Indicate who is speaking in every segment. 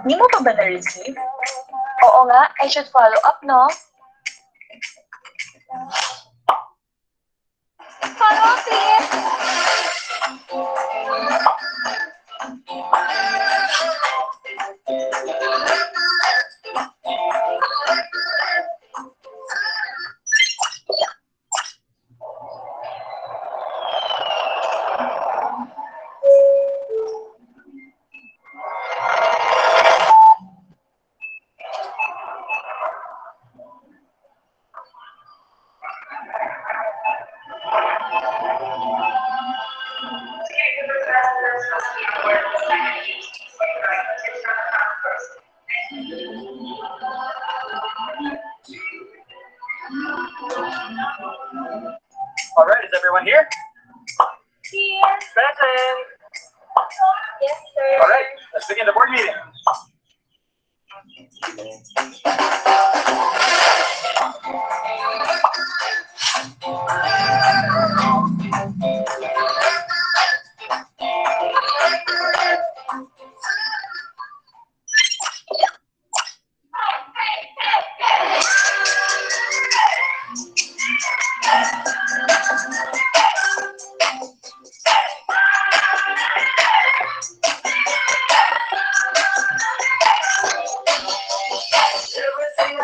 Speaker 1: Di mo pa ba na-receive? Oo nga, I should follow up, no? Follow up, please!
Speaker 2: All right, is everyone here?
Speaker 1: Here.
Speaker 2: Present.
Speaker 1: Yes, sir.
Speaker 2: All right, let's begin the board meeting. Everything I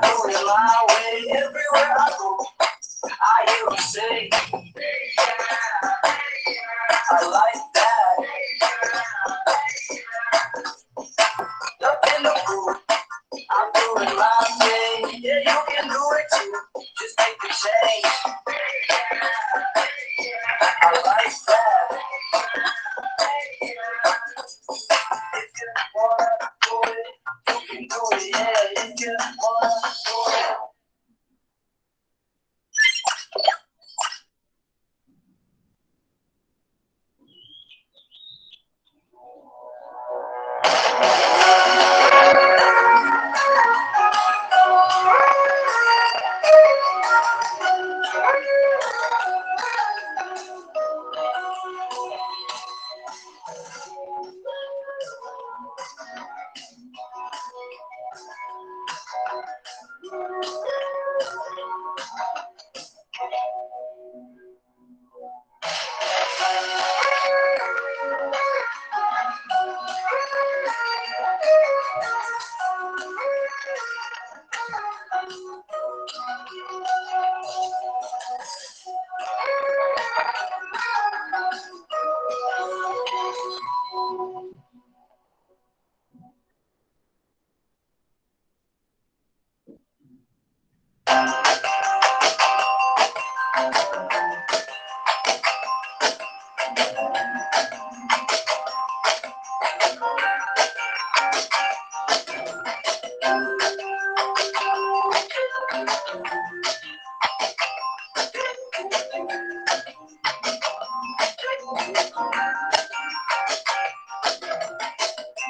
Speaker 2: do it my way. Everywhere I go, I hear them say, I like that. Nothing to prove. I'm doing my thing. Yeah, you can do it too. Just make the change. I like that. If you wanna do it, you can do it. Yeah, if you wanna do it.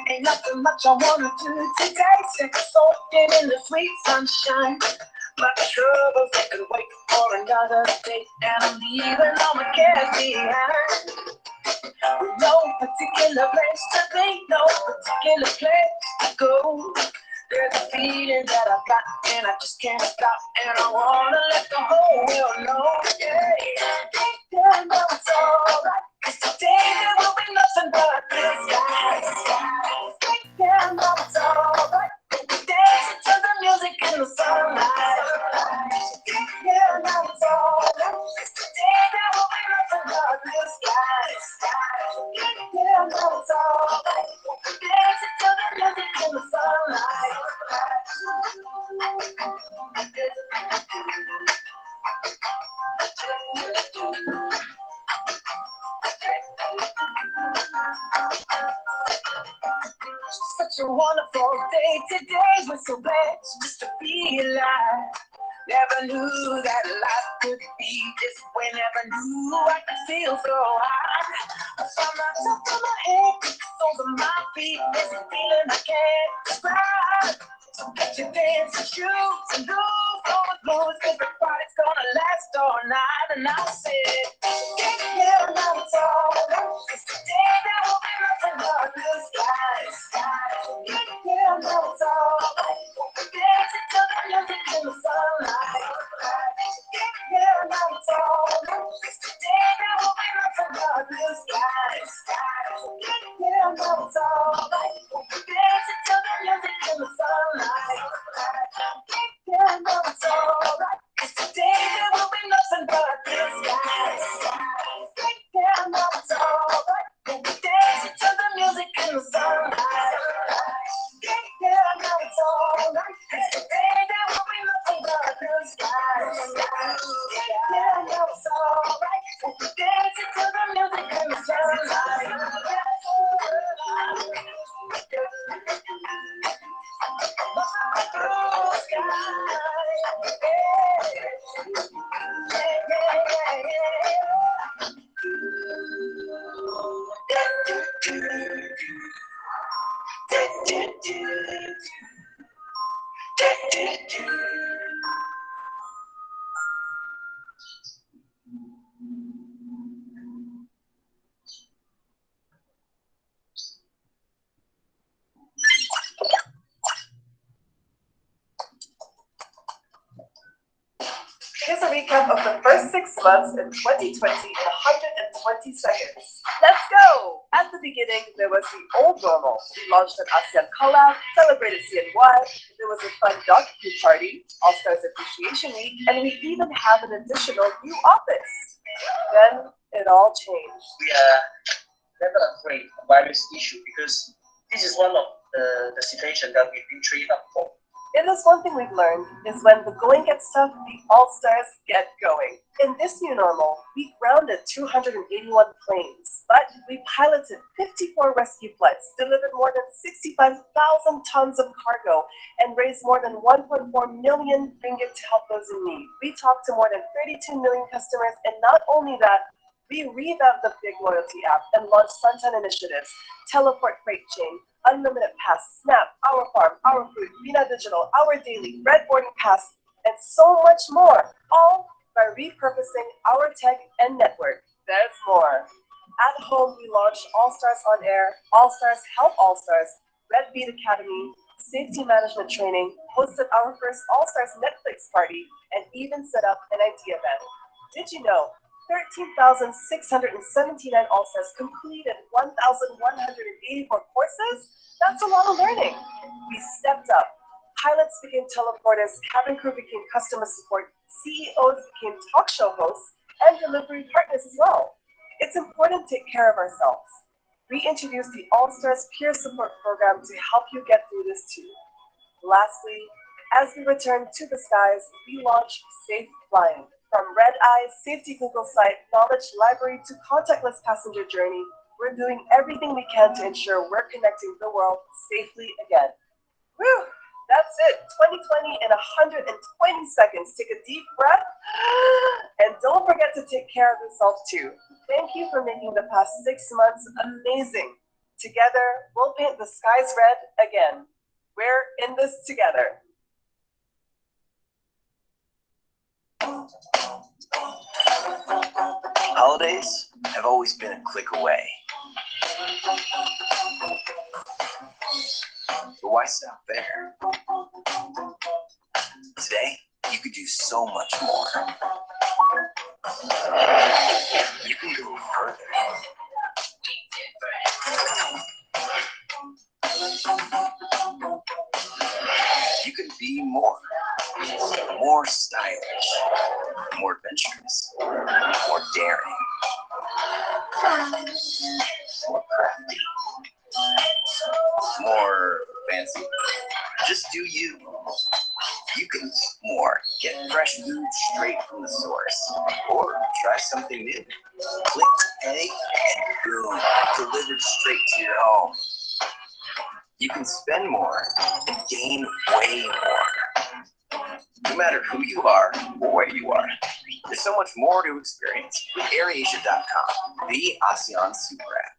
Speaker 2: Ain't nothing much I wanna do today, except soaking in the sweet sunshine. My troubles, they could wait for another day, and I'm leaving all my cares behind. No particular place to be, no particular place to go. There's a feeling that I've got, and I just can't stop, and I wanna let the whole world know. Yeah, yeah, no, it's alright, 'cause today there will be nothing but blue skies. Yeah, no, it's alright, dancing to the music in the sunlight. Yeah, no, it's alright, 'cause today there will be nothing but blue skies. Yeah, no, it's alright, dancing to the music in the sunlight. Such a wonderful day today. We're so blessed just to be alive. Never knew that life could be this way. Never knew I could feel so high. From the top of my head to the soles of my feet, there's a feeling I can't describe. So get your dancing shoes and lose all the blues, 'cause the party's gonna last all night. And I said, yeah, now it's all right, 'cause today there will be nothing but blue skies. recap of the first 6 months in 2020 in 120 seconds. Let's go! At the beginning, there was the old normal. We launched an ASEAN collab, celebrated CNY, there was a fun docu party, All-Stars Appreciation Week, and we even have an additional new office. Then it all changed.
Speaker 3: We are never afraid of virus issue because this is one of the situation that we've been trained up for.
Speaker 2: If there's one thing we've learned is when the going gets tough, the All-Stars get going. In this new normal, we grounded 281 planes, but we piloted 54 rescue flights, delivered more than 65,000 tons of cargo, and raised more than 1.4 million ringgit to help those in need. We talked to more than 32 million customers, and not only that, we revamped the Big Loyalty app and launched Sunshine initiatives, Teleport Freight Chain, Unlimited Pass, Snap, Our Farm, Our Food, Vina Digital, Our Daily, Red Boarding Pass, and so much more, all by repurposing our tech and network. There's more. At home, we launched All-Stars on Air, All-Stars Help All-Stars, Red Beat Academy, safety management training, hosted our first All-Stars Netflix party, and even set up an IT event. Did you know 13,679 All-Stars completed 1,184 courses? That's a lot of learning. We stepped up. Pilots became teleporters, cabin crew became customer support, CEOs became talk show hosts, and delivery partners as well. It's important to take care of ourselves. We introduced the All-Stars Peer Support Program to help you get through this too. Lastly, as we return to the skies, we launched Safe Flying. From Red Eye, Safety Google site, Knowledge Library to contactless passenger journey, we're doing everything we can to ensure we're connecting the world safely again. Whew, that's it. 2020 in 120 seconds. Take a deep breath and don't forget to take care of yourself too. Thank you for making the past 6 months amazing. Together, we'll paint the skies red again. We're in this together.
Speaker 4: Holidays have always been a click away. But why stop there? Today, you could do so much more. You can go further. You can be more stylish, more adventurous, more daring, more crafty, more fancy. Just do you. You can eat more, get fresh food straight from the source, or try something new. Click pay and boom, delivered straight to your home. You can spend more and gain way more. No matter who you are or where you are, there's so much more to experience with AirAsia.com, the ASEAN super app.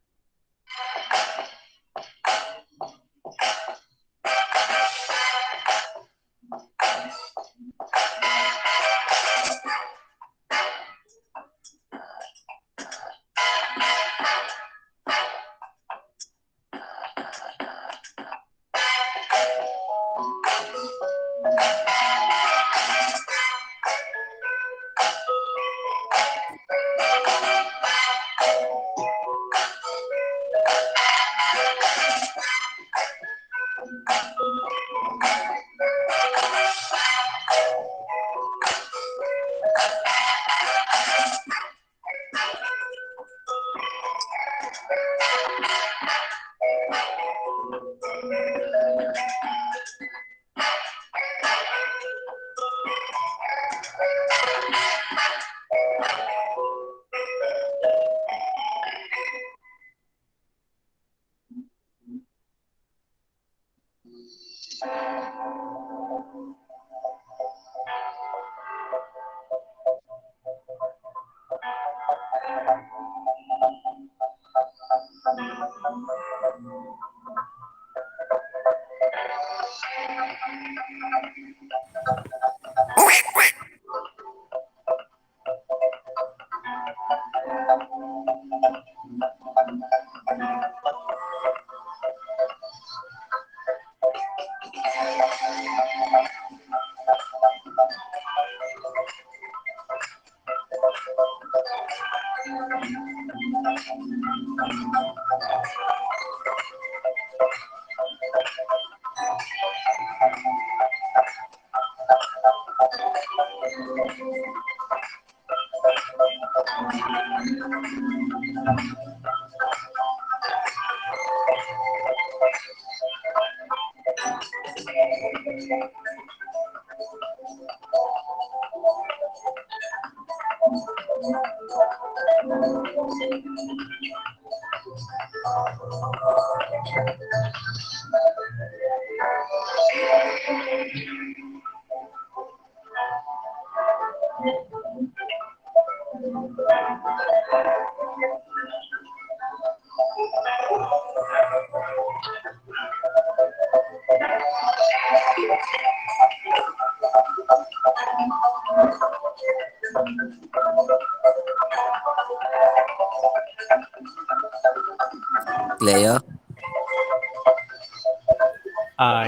Speaker 5: Cleo?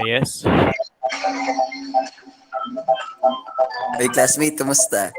Speaker 6: Yes.
Speaker 5: Uy, classmate, kumusta?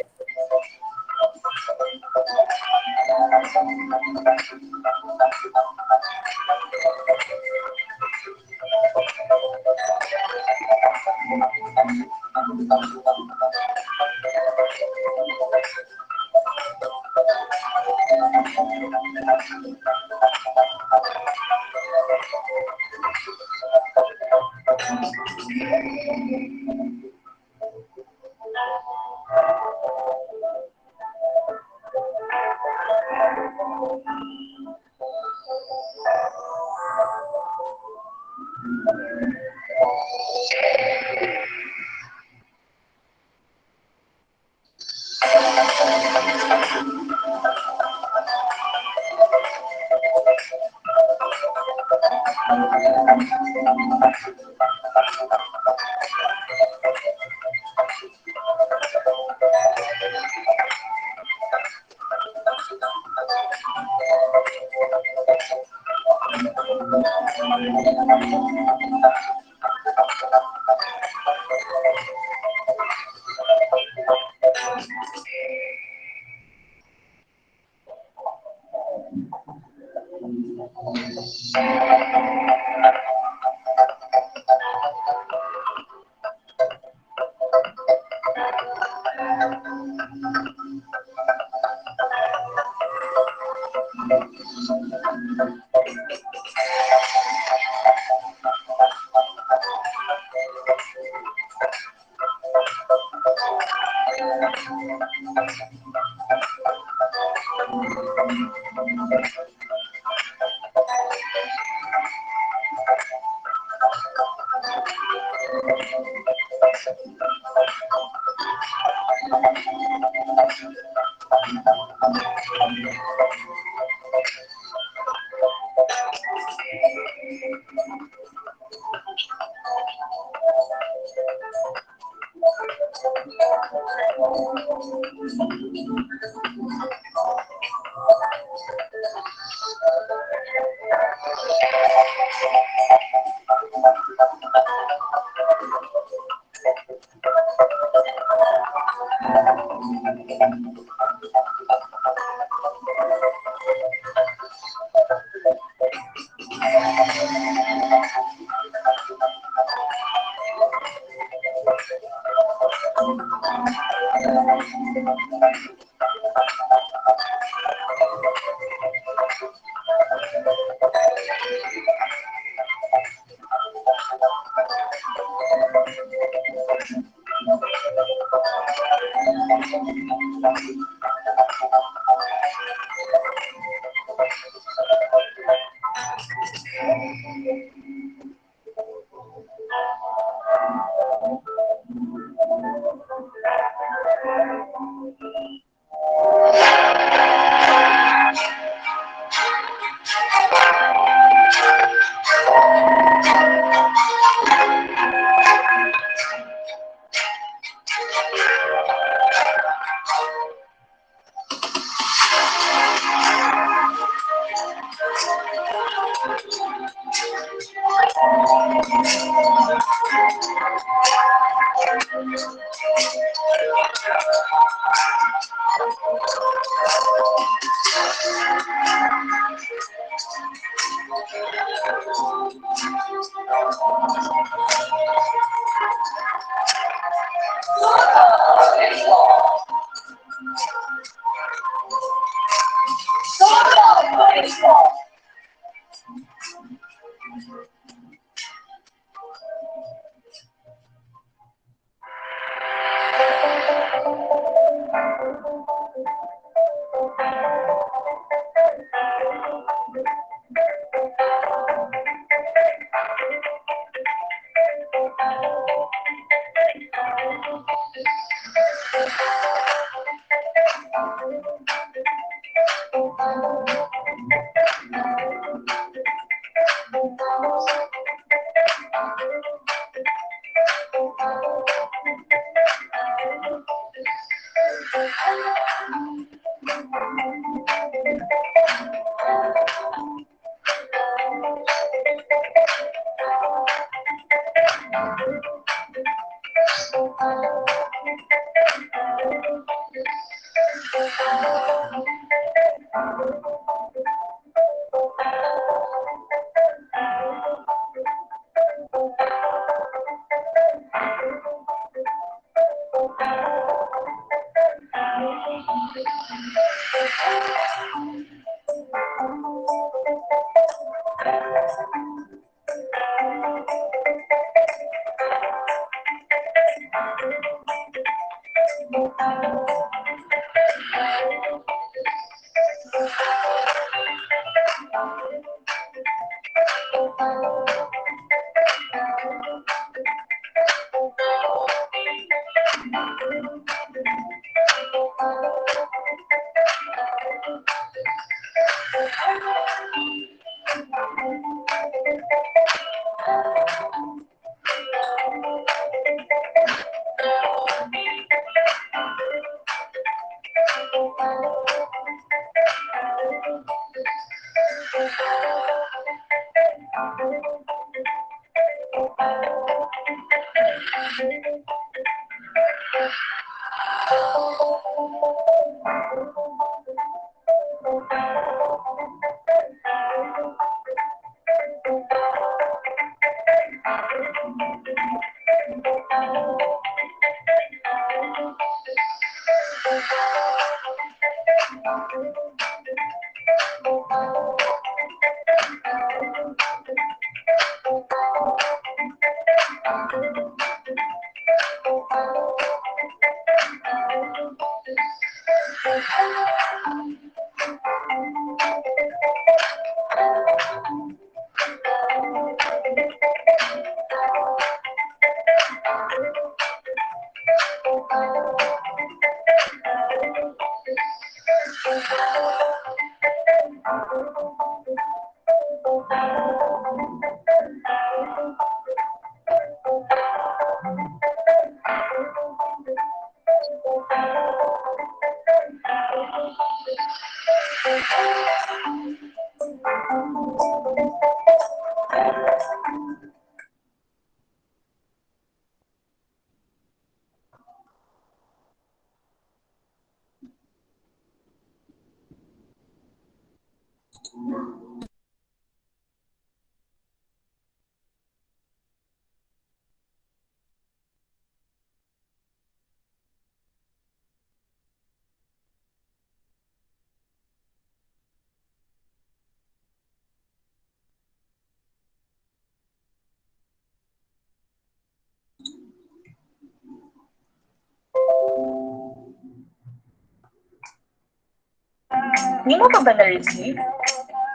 Speaker 1: Hindi mo pa ba na-receive?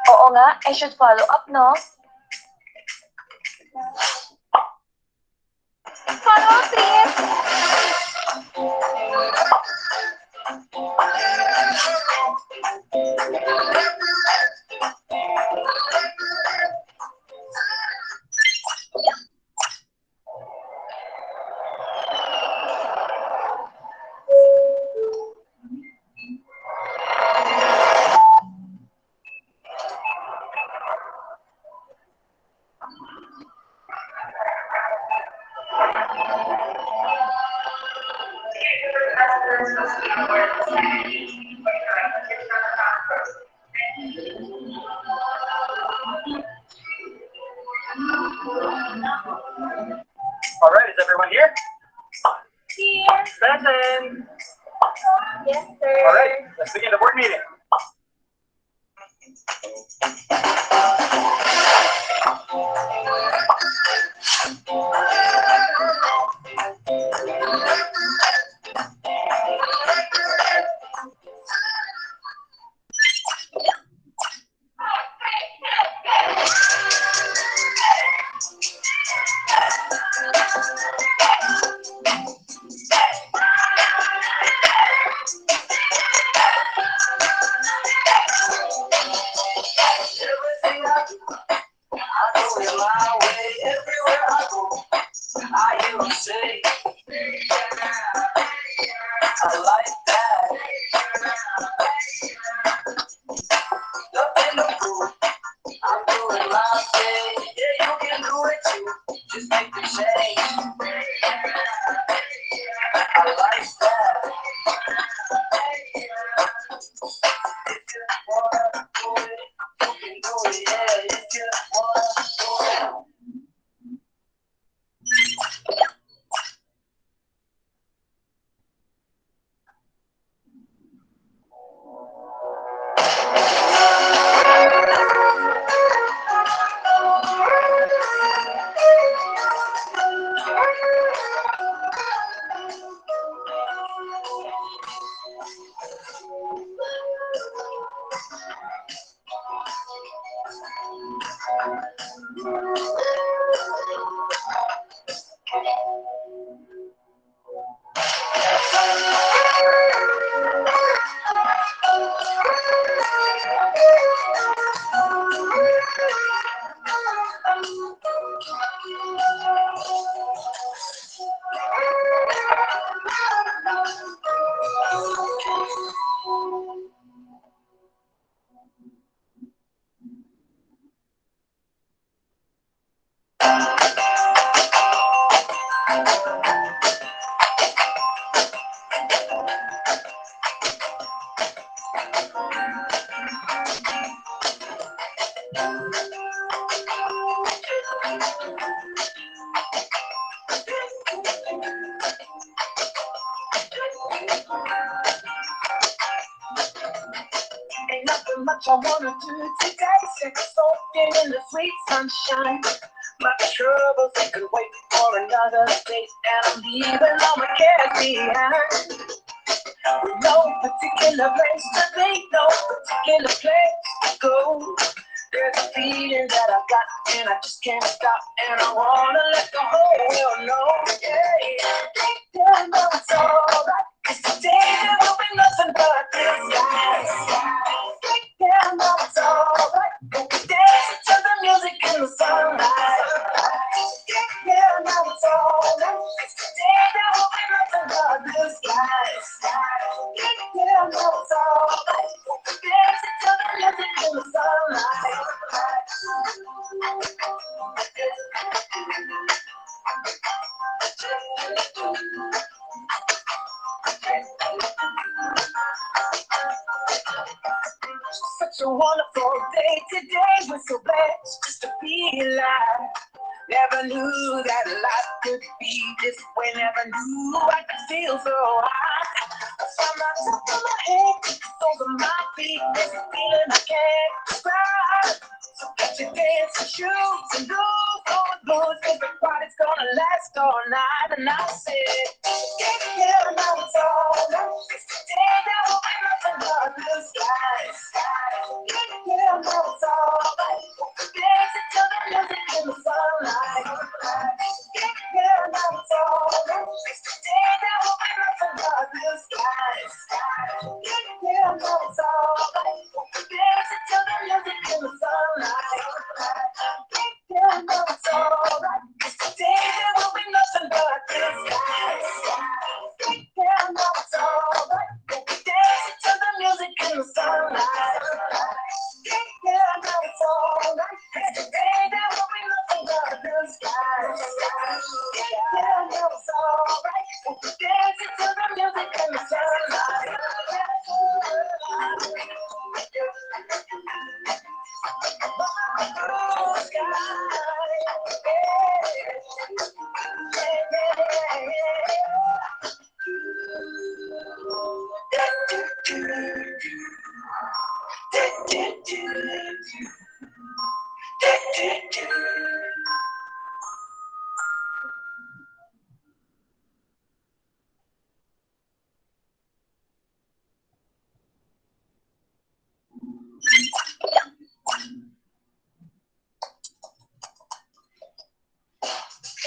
Speaker 1: Oo nga, I should follow up, no? Follow up, please!
Speaker 3: All right, is everyone here?
Speaker 1: Here.
Speaker 3: Present.
Speaker 1: Yes, sir.
Speaker 3: All right, let's begin the board meeting.
Speaker 2: Everything I do it my way. Everywhere I go, I hear them say, I like that. Nothing to prove. I'm doing my thing. Yeah, you can do it too. Just make the change. I like that. If you wanna do it, you can do it. Yeah, if you wanna do it. Ain't nothing much I wanna do today. Sick soaking in the sweet sunshine. My troubles they could wait for another day, and I'm leaving all my cares behind. With no particular place to be, no particular place to go. There's a feeling that I got, and I just can't stop, and I wanna let the whole world know. Yeah, yeah, no, it's alright. 'Cause today there will be nothing but this life. Yeah, no, it's alright. We'll be dancing to the music in the sunlight. Yeah, no, it's alright. 'Cause today there will be nothing but this life. Yeah, no, it's alright. We'll be dancing to the music in the sunlight. Such a wonderful day today. We're so blessed just to be alive. Never knew that life could be this way. Never knew I could feel so high. I found myself on my head, soles of my feet. There's a feeling I can't describe. So get your dancing shoes and lose all the blues. Everybody's gonna last all night. And I said, yeah, now it's all right. 'Cause today there will be nothing but blue skies. Yeah, now it's all right. Dancing to the music in the sunlight. Yeah, now it's all right. 'Cause today there will be nothing but blue skies. Yeah, now it's all right. Dancing to the music in the sunlight. Yeah, now it's all right. 'Cause today there will be nothing but blue skies. Yeah, now it's all right. Dancing to the music in the sunlight. Yeah, now it's all right. 'Cause today there will be nothing but blue skies. Yeah, now it's all right. Dancing to the music in the sunlight. Blue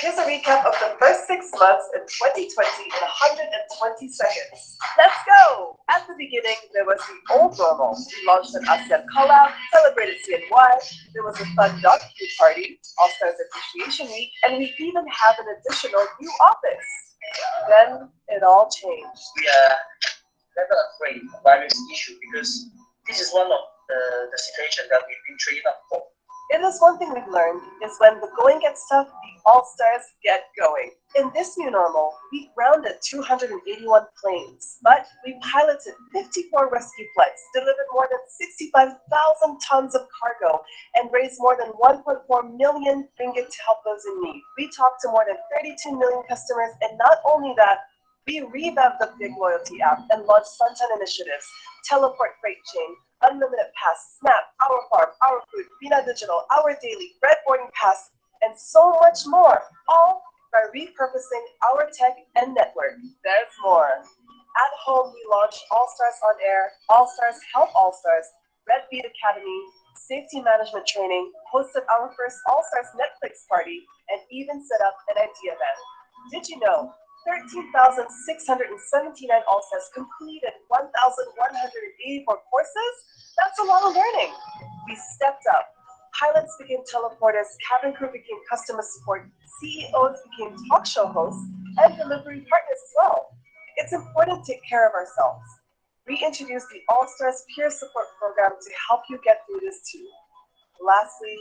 Speaker 2: Here's a recap of the first 6 months in 2020 in 120 seconds. Let's go! At the beginning, there was the old normal. We launched an ASEAN collab, celebrated CNY, there was a fun dog food party, All-Stars Appreciation Week, and we even have an additional new office. Then it all changed.
Speaker 3: We are never afraid of virus issue because this is one of the situation that we've been trained up for.
Speaker 2: It is one thing we've learned is when the going gets tough, the all-stars get going. In this new normal, we grounded 281 planes, but we piloted 54 rescue flights, delivered more than 65,000 tons of cargo, and raised more than 1.4 million ringgit to help those in need. We talked to more than 32 million customers, and not only that, we revamped the big loyalty app and launched Sunshine initiatives, Teleport Freight Chain, Unlimited Pass, Snap, Our Farm, Our Food, Vina Digital, Our Daily, Red Boarding Pass, and so much more, all by repurposing our tech and network. There's more. At home, we launched All Stars on Air, All Stars Help All Stars, Red Beat Academy, safety management training, hosted our first All Stars Netflix party, and even set up an idea event. Did you know 13,679 All-Stars completed 1,184 courses? That's a lot of learning. We stepped up. Pilots became teleporters, cabin crew became customer support, CEOs became talk show hosts, and delivery partners as well. It's important to take care of ourselves. We introduced the All-Stars Peer Support Program to help you get through this too. Lastly,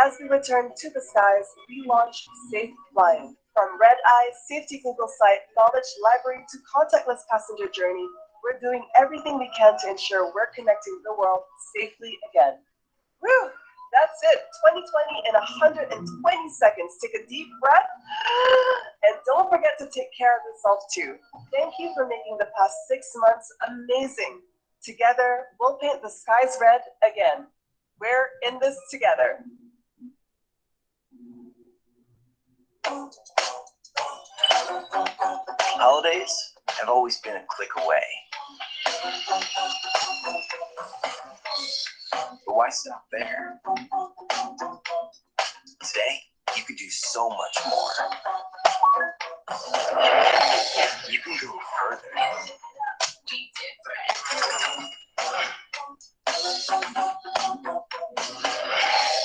Speaker 2: as we return to the skies, we launched Safe Flying. From Red Eye, Safety Google site, Knowledge Library to contactless passenger journey, we're doing everything we can to ensure we're connecting the world safely again. Woo! That's it, 2020 in 120 seconds. Take a deep breath, and don't forget to take care of yourself too. Thank you for making the past 6 months amazing. Together, we'll paint the skies red again. We're in this together.
Speaker 4: Holidays have always been a click away. But why stop there? Today, you can do so much more. You can go further.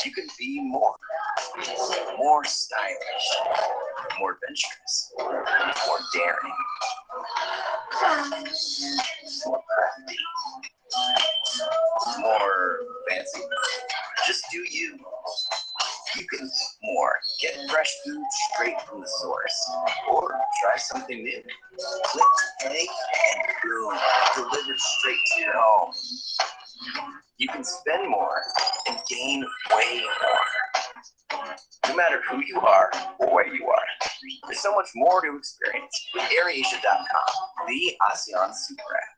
Speaker 4: You can be more stylish, more adventurous, more daring, more crafty, more fancy. Just do you. You can eat more, get fresh food straight from the source, or try something new. Click pay and boom, delivered straight to your home. You can spend more and gain way more. No matter who you are or where you are, there's so much more to experience with AirAsia.com, the ASEAN super app.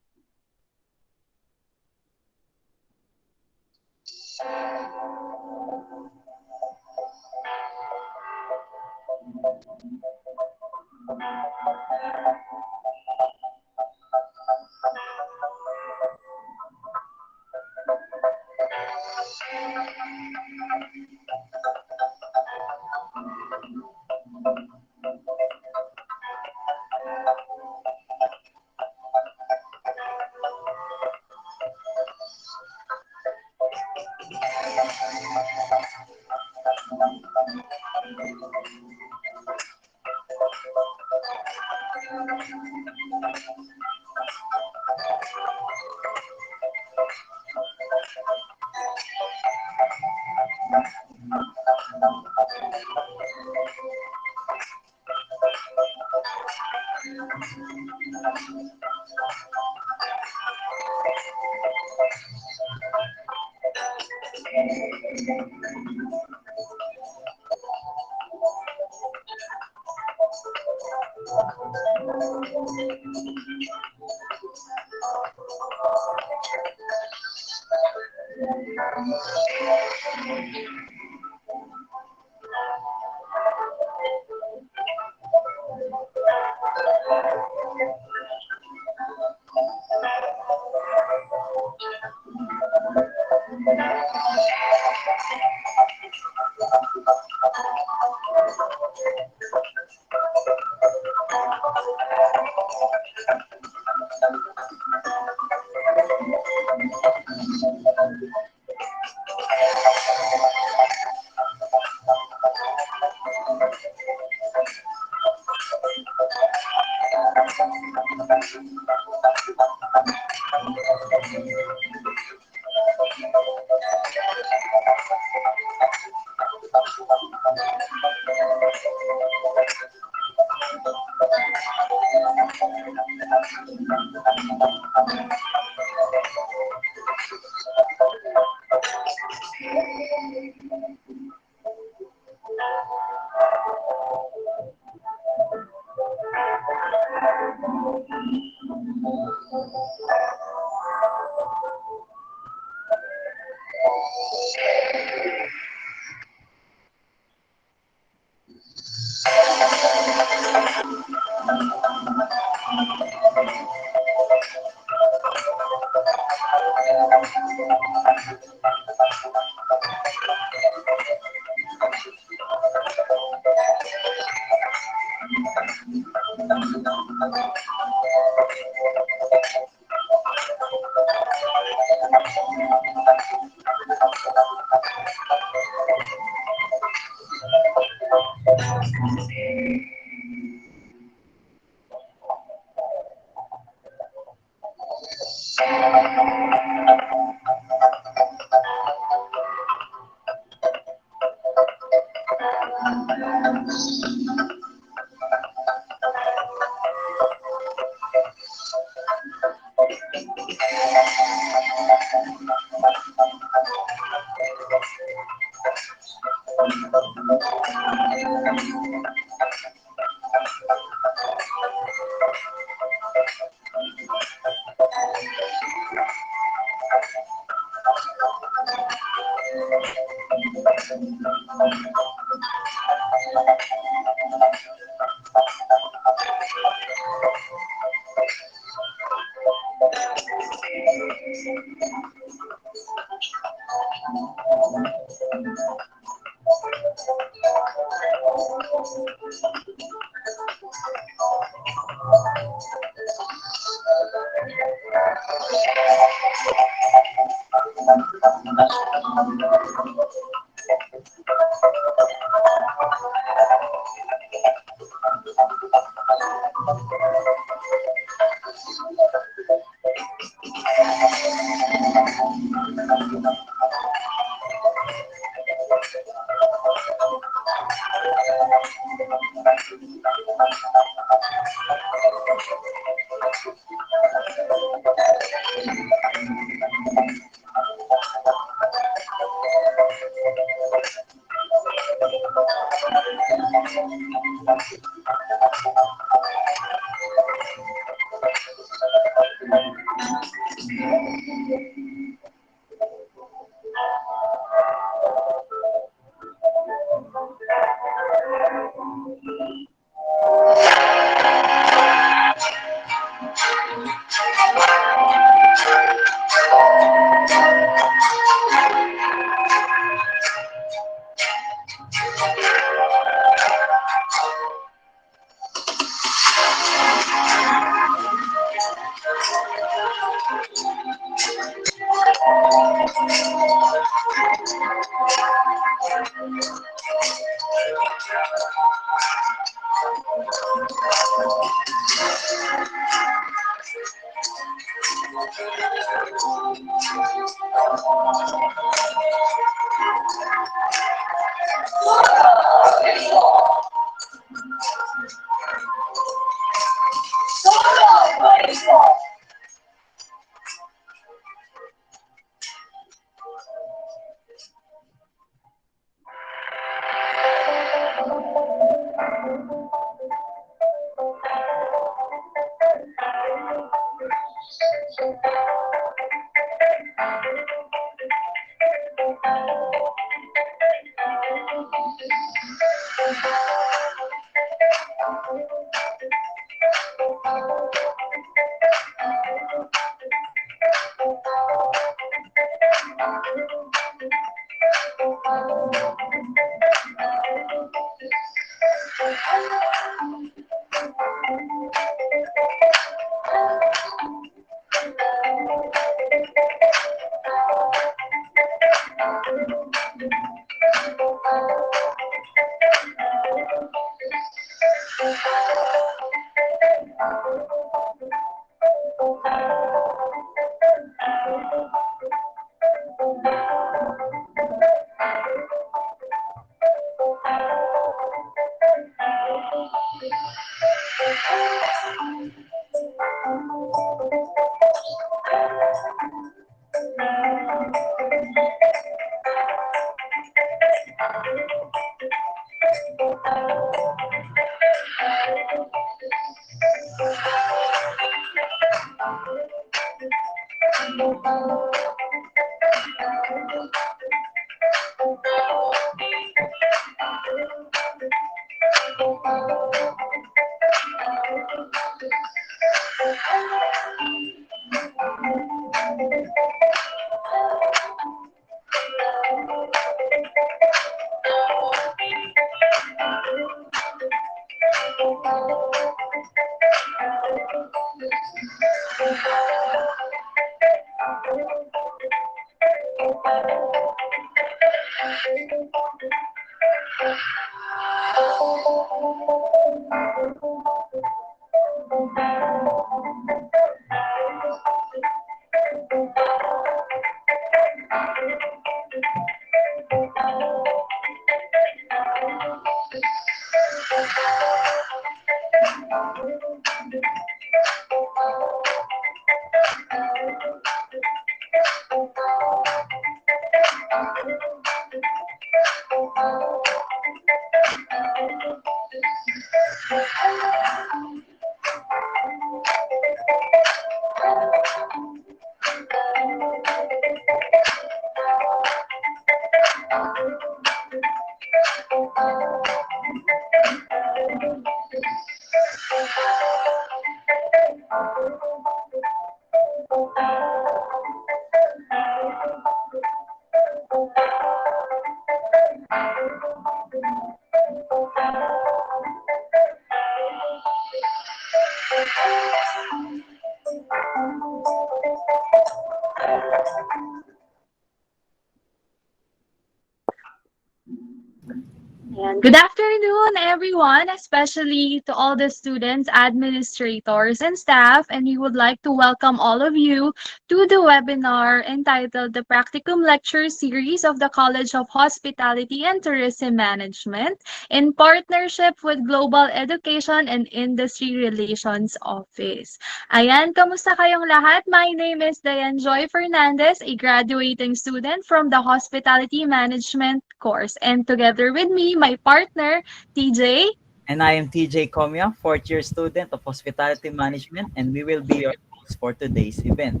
Speaker 7: Ayan. Good afternoon, everyone, especially to all the students, administrators, and staff. And we would like to welcome all of you to the webinar entitled The Practicum Lecture Series of the College of Hospitality and Tourism Management in partnership with Global Education and Industry Relations Office. Ayan, kamusta kayong lahat? My name is Diane Joy Fernandez, a graduating student from the Hospitality Management course. And together with me, my partner, TJ.
Speaker 8: And I am TJ Comia, fourth year student of Hospitality Management, and we will be your host for today's event.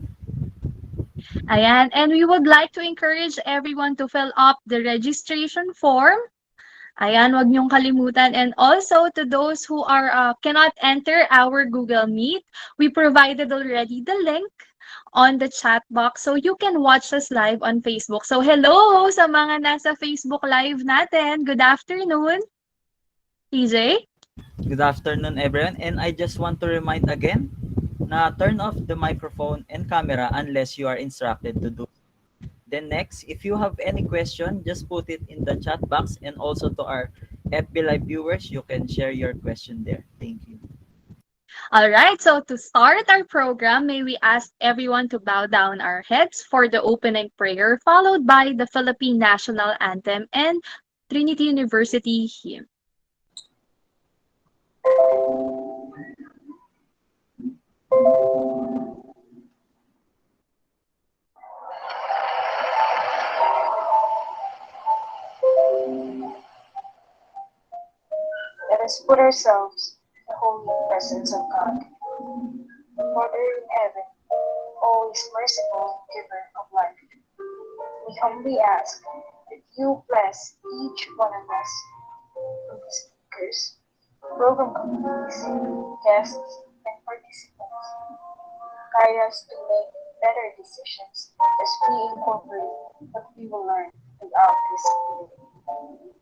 Speaker 7: Ayan, and we would like to encourage everyone to fill up the registration form. Ayan, wag niyong kalimutan. And also to those who cannot enter our Google Meet, we provided already the link on the chat box so you can watch us live on Facebook. So hello sa mga nasa Facebook live natin. Good afternoon. TJ?
Speaker 8: Good afternoon, everyone. And I just want to remind again na turn off the microphone and camera unless you are instructed to do. Then next, if you have any question, just put it in the chat box, and also to our FB Live viewers, you can share your question there. Thank you.
Speaker 7: All right, so to start our program, may we ask everyone to bow down our heads for the opening prayer, followed by the Philippine National Anthem and Trinity University hymn.
Speaker 1: Let us put ourselves in the holy presence of God. Father in heaven, always merciful giver of life, we humbly ask that you bless each one of us, from the speakers, program committees, guests, and participants. Guide us to make better decisions as we incorporate what we will learn throughout this activity.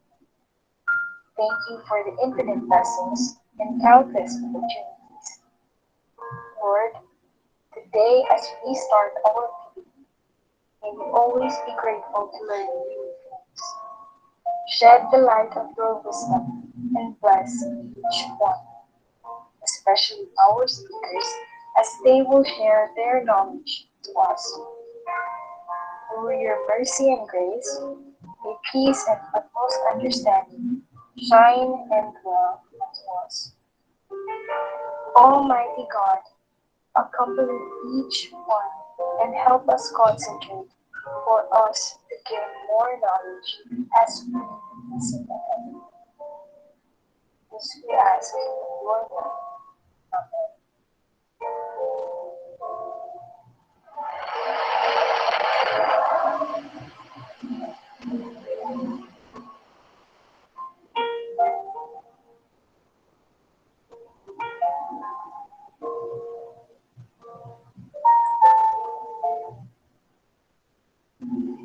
Speaker 1: Thank you for the infinite blessings and countless opportunities. Lord, today as we start our meeting, may we always be grateful to learn new things. Shed the light of your wisdom and bless each one, especially our speakers, as they will share their knowledge to us. Through your mercy and grace, may peace and utmost understanding shine and dwell to us. Almighty God, accompany each one and help us concentrate for us to gain more knowledge as we listen ahead. This we ask in your name. Amen.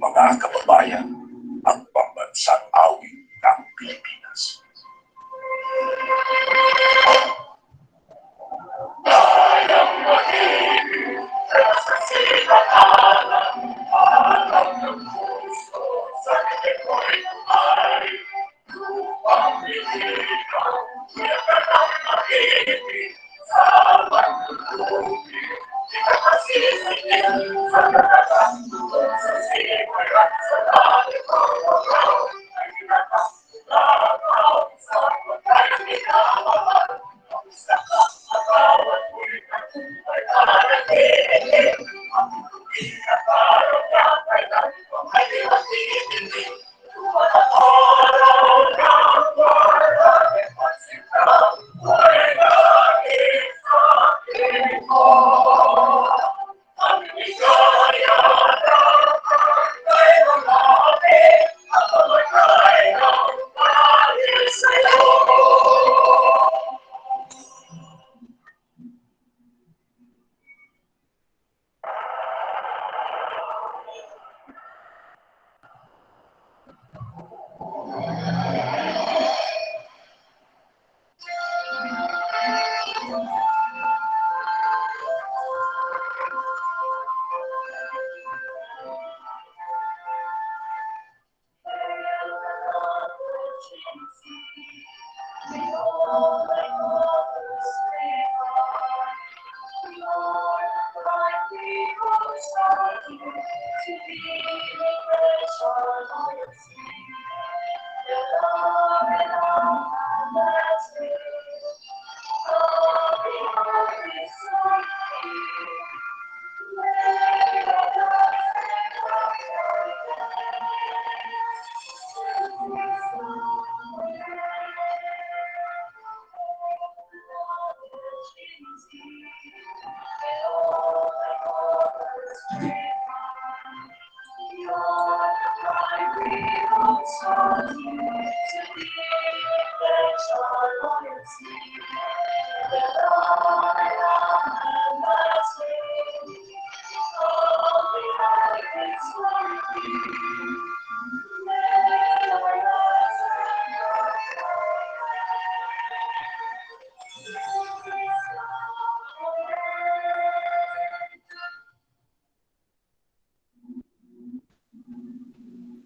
Speaker 2: Mga kababayan, ang pambansang awit ng Pilipinas.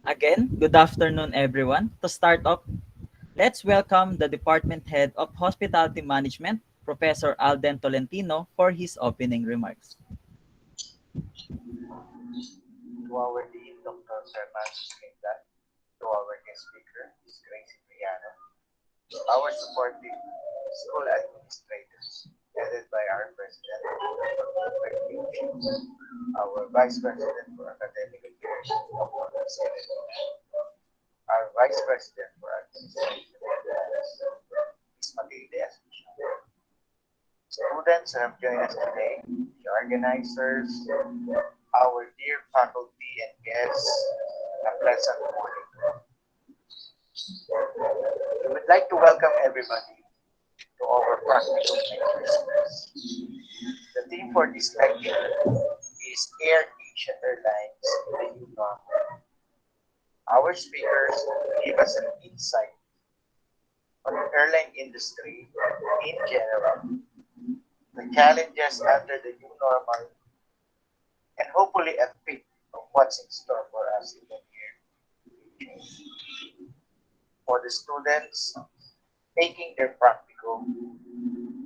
Speaker 8: Again, good afternoon, everyone. To start off, let's welcome the Department Head of Hospitality Management, Professor Alden Tolentino, for his opening remarks.
Speaker 3: To our Dean, Dr. Sermas Quinta, to our guest speaker, Ms. Cipriano, to our supporting school administrators, headed by our President, our Vice President for Academic Affairs, Dr. our Vice President for Administration, Ms. Matilde. Students who have joined us today, the organizers, our dear faculty and guests, a pleasant morning. We would like to welcome everybody to our practical lectures. The theme for this lecture is Air Asia Airlines, the new normal. Our speakers will give us an insight on the airline industry in general, the challenges under the new normal, and hopefully a peek of what's in store for us in the near future. For the students taking their practicum,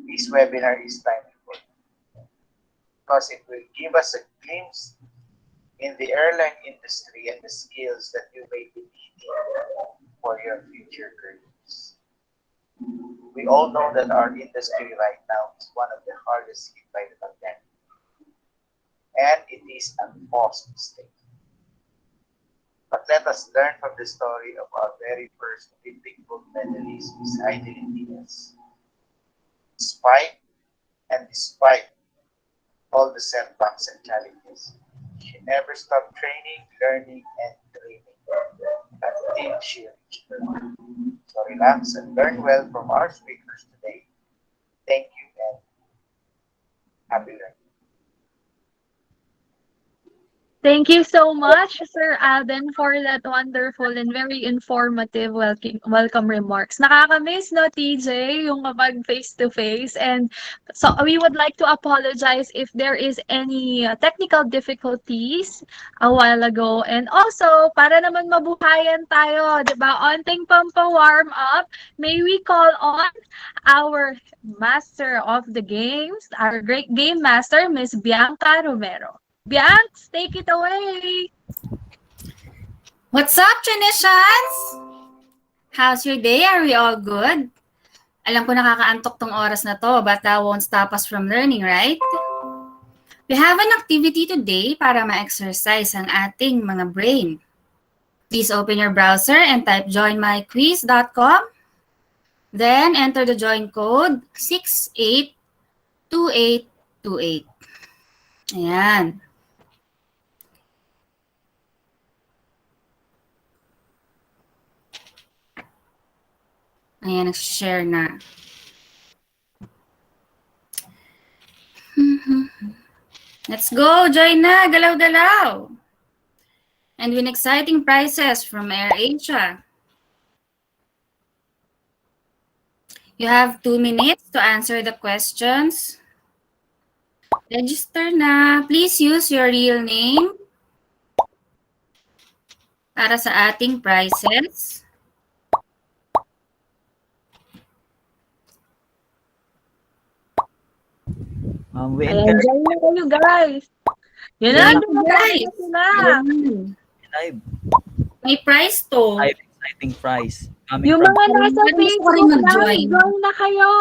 Speaker 3: this webinar is timely for them because it will give us a glimpse in the airline industry and the skills that you may be needing for your future careers. We all know that our industry right now is one of the hardest hit by the pandemic, and it is a false mistake. But let us learn from the story of our very first Olympic gold medalist, Ms. Heidelin Diaz. Despite all the setbacks and challenges, she never stopped training, learning, and dreaming until she reached her goal. So relax and learn well from our speakers today. Thank you and happy learning.
Speaker 7: Thank you so much, Sir Alden, for that wonderful and very informative welcome remarks. Nakakamiss, no, TJ, yung kapag face-to-face. And so we would like to apologize if there is any technical difficulties a while ago. And also, para naman mabuhayan tayo, di ba? Onting pampa-warm up, may we call on our master of the games, our great game master, Miss Bianca Romero. Bianx, take it away.
Speaker 9: What's up, Chinesians? How's your day? Are we all good? Alam ko nakakaantok tong oras na to, but that won't stop us from learning, right? We have an activity today para ma-exercise ang ating mga brain. Please open your browser and type joinmyquiz.com. Then enter the join code 682828. Ayan. Ayan, nag-share na. Let's go! Join na! Galaw-galaw! And win exciting prizes from AirAsia. You have 2 minutes to answer the questions. Register na. Please use your real name para sa ating prizes.
Speaker 8: We
Speaker 7: Ayan,
Speaker 8: encourage
Speaker 7: join na kayo, guys. Yan
Speaker 9: Yeah,
Speaker 7: na,
Speaker 9: guys.
Speaker 7: na.
Speaker 8: live.
Speaker 9: May prize to.
Speaker 8: Live exciting prize. Coming
Speaker 7: Yung
Speaker 8: from
Speaker 7: mga nasa
Speaker 9: Gusto ko rin
Speaker 7: Facebook
Speaker 9: mag-join.
Speaker 7: live, join na kayo.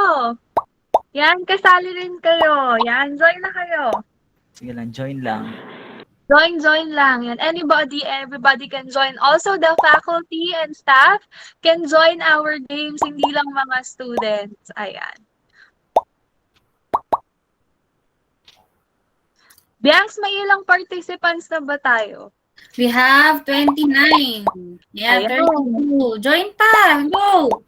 Speaker 7: Yan, kasali rin kayo. Yan, join na kayo.
Speaker 8: Sige lang, join lang.
Speaker 7: Join lang. Yan. Everybody can join. Also, the faculty and staff can join our games, hindi lang mga students. Ayan. Bianx, may ilang participants na ba tayo?
Speaker 9: We have 29. Yeah,
Speaker 7: Ayan.
Speaker 9: 32. Join pa. Go!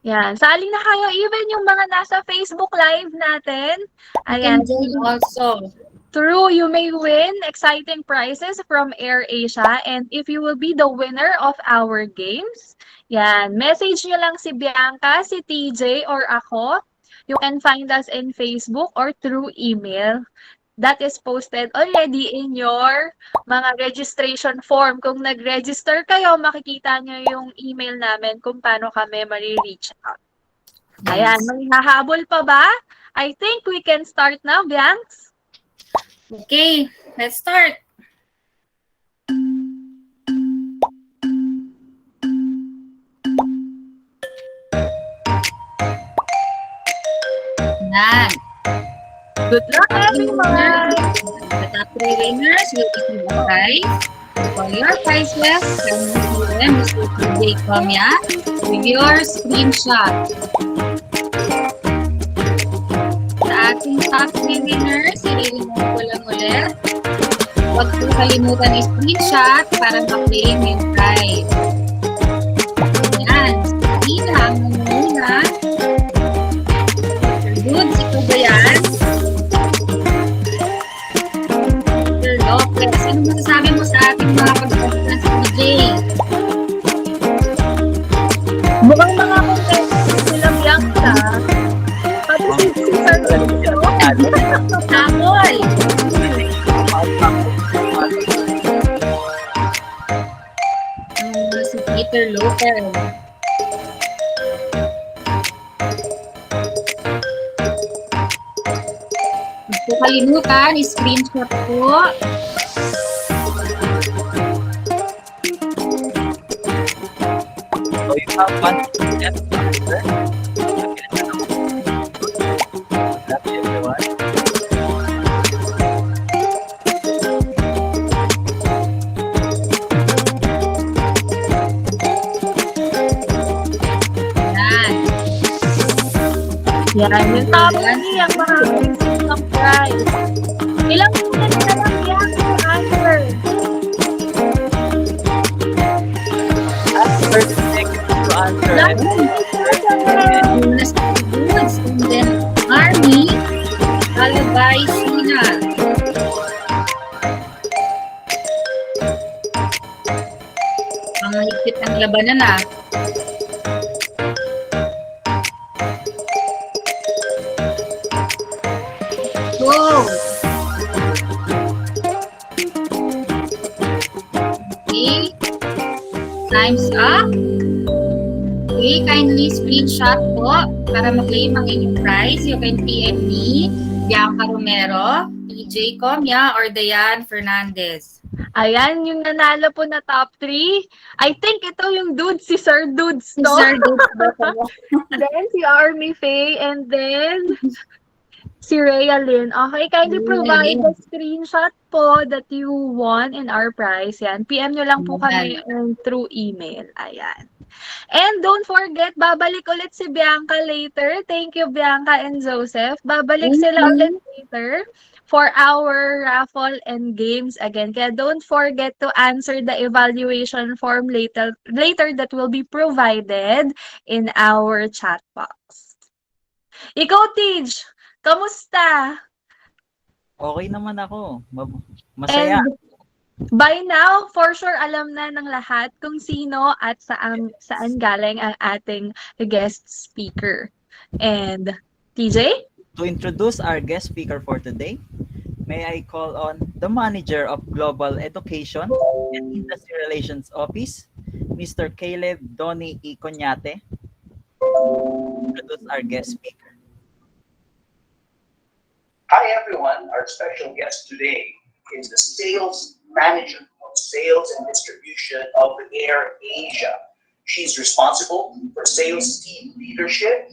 Speaker 7: Yan. Sali na kayo. Even yung mga nasa Facebook Live natin.
Speaker 9: You
Speaker 7: Ayan.
Speaker 9: can join also.
Speaker 7: True, you may win exciting prizes from AirAsia. And if you will be the winner of our games, yan, message nyo lang si Bianca, si TJ, or ako. You can find us in Facebook or through email. That is posted already in your mga registration form. Kung nag-register kayo, makikita nyo yung email namin kung paano kami mari-reach out. Ayan, may hahabol pa ba? I think we can start now, Bianx.
Speaker 9: Okay, let's start. Yan.
Speaker 7: Good luck, everyone!
Speaker 9: The top 3 winners will receive a prize. For your prizes, send them Mr. TJ Comia with your screenshot. Sa ating top 3 winners, i-remove ko lang ulit. Huwag po kalimutan i-screenshot para ma-claim yung prize. Ayan, si Tina ang muna. Good, si Kubayan. Sir Lopez, ano masasabi mo sa ating mga pagkakas ng DJ?
Speaker 7: Mukhang mga contestants sila Bianca. Pati si Sir
Speaker 9: Tamol! Si Peter Lopez. Huwag po kalimutan, screenshot po.
Speaker 8: So you have one to answer. Good luck, everyone.
Speaker 9: Yan.
Speaker 7: Yan, yung top 3 ang makakasip ng prize. Ilang minutes na lang yan to answer.
Speaker 8: 30 seconds to answer.
Speaker 7: Last minutes na lang.
Speaker 9: Goods. then Army, followed by Sina. Ang mahigpit ang labanan ah. Go! Okay, time's up. Okay, kindly screenshot po para mag-claim ang inyong prize. You can PM me, Bianca Romero, PJ Comia, or Dayan Fernandez.
Speaker 7: Ayan, yung nanalo po na top 3. I think ito yung dudes, si Sir Dudes
Speaker 9: Si
Speaker 7: to.
Speaker 9: Sir Dudes po.
Speaker 7: Then si Army Faye, and then si Rhea Lynn. Okay, kindly
Speaker 9: Rhea
Speaker 7: provide
Speaker 9: Lynn.
Speaker 7: the screenshot po that you won in our prize. Yan, PM nyo lang po kami through email. Ayan. And don't forget, babalik ulit si Bianca later. Thank you, Bianca and Joseph. Babalik sila ulit later for our raffle and games again. Kaya don't forget to answer the evaluation form later that will be provided in our chat box. Ikaw, Tej, kamusta?
Speaker 8: Okay naman ako. Masaya.
Speaker 7: And by now, for sure, alam na ng lahat kung sino at saan galing ang ating guest speaker. And, TJ?
Speaker 8: To introduce our guest speaker for today, may I call on the Manager of Global Education and Industry Relations Office, Mr. Caleb Donny E. Conyate, introduce our guest speaker.
Speaker 3: Hi everyone, our special guest today is the Sales Manager of Sales and Distribution of Air Asia. She's responsible for sales team leadership,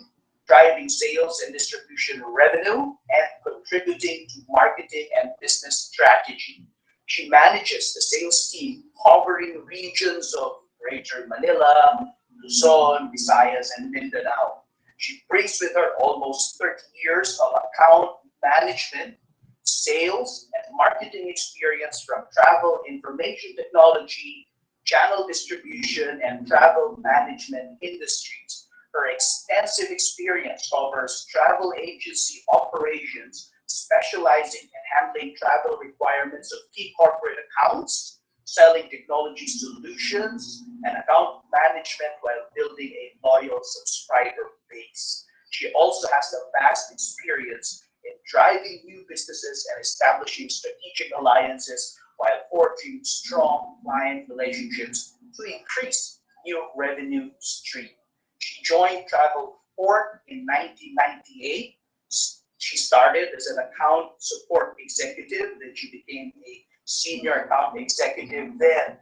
Speaker 3: driving sales and distribution revenue, and contributing to marketing and business strategy. She manages the sales team covering regions of Greater Manila, Luzon, Visayas, and Mindanao. She brings with her almost 30 years of account management, sales, and marketing experience from travel information technology, channel distribution, and travel management industries. Her extensive experience covers travel agency operations, specializing in handling travel requirements of key corporate accounts, selling technology solutions, and account management while building a loyal subscriber base. She also has a vast experience in driving new businesses and establishing strategic alliances while forging strong client relationships to increase new revenue stream. She joined Travel Port in 1998. She started as an account support executive, then she became a senior account executive, then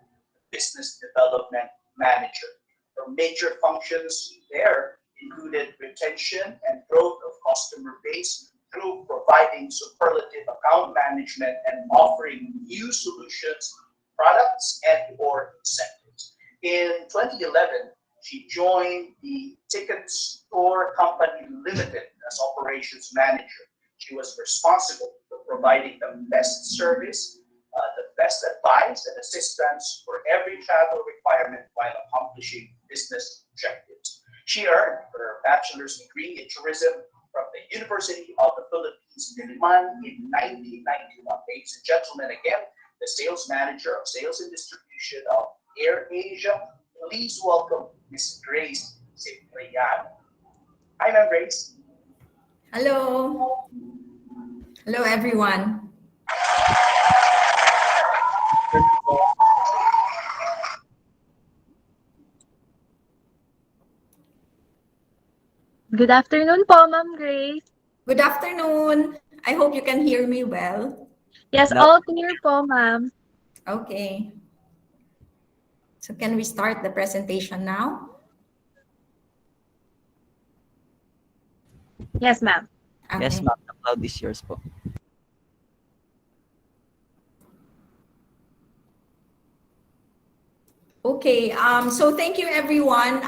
Speaker 3: business development manager. Her major functions there included retention and growth of customer base through providing superlative account management and offering new solutions, products, and or incentives. In 2011, she joined the Ticket Store Company Limited as operations manager. She was responsible for providing the best service, the best advice and assistance for every travel requirement while accomplishing business objectives. She earned her bachelor's degree in tourism from the University of the Philippines, Diliman, in 1991. Ladies and gentlemen, again, the sales manager of sales and distribution of Air Asia. Please welcome Ms. Grace Cipriano. Hi, Ma'am Grace.
Speaker 10: Hello. Hello, everyone.
Speaker 7: Good afternoon po, Ma'am Grace.
Speaker 10: Good afternoon. I hope you can hear me well.
Speaker 7: Yes, all clear po, ma'am.
Speaker 10: Okay. So can we start the presentation now?
Speaker 7: Yes, ma'am.
Speaker 10: Okay.
Speaker 8: Yes, ma'am. The cloud is yours po.
Speaker 10: Okay, so thank you everyone.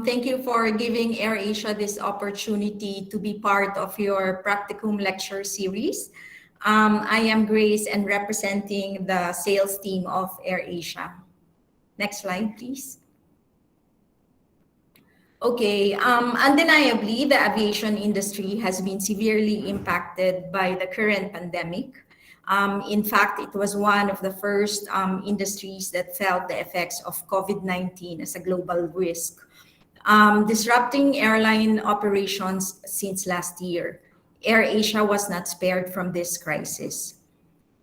Speaker 10: Thank you for giving AirAsia this opportunity to be part of your practicum lecture series. I am Grace and representing the sales team of AirAsia. Next slide, please. Okay, undeniably, the aviation industry has been severely impacted by the current pandemic. In fact, it was one of the first industries that felt the effects of COVID-19 as a global risk, disrupting airline operations since last year. AirAsia was not spared from this crisis.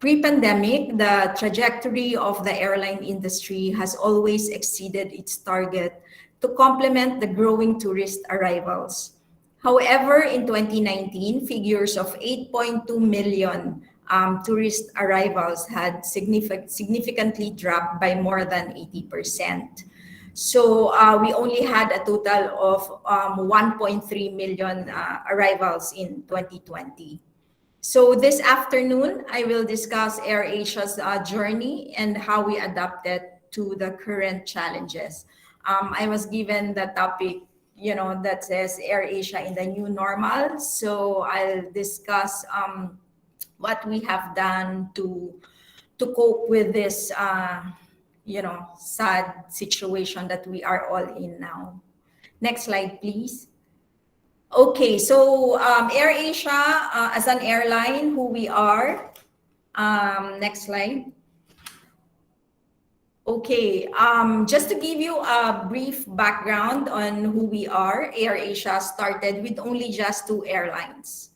Speaker 10: Pre-pandemic, the trajectory of the airline industry has always exceeded its target to complement the growing tourist arrivals. However, in 2019, figures of 8.2 million tourist arrivals had significantly dropped by more than 80%. So we only had a total of 1.3 million arrivals in 2020. So this afternoon, I will discuss AirAsia's journey and how we adapted to the current challenges. I was given the topic, that says AirAsia in the new normal. So I'll discuss what we have done to cope with this, sad situation that we are all in now. Next slide, please. Okay, so AirAsia as an airline, who we are. Next slide. Okay, just to give you a brief background on who we are, AirAsia started with only just 2 airlines.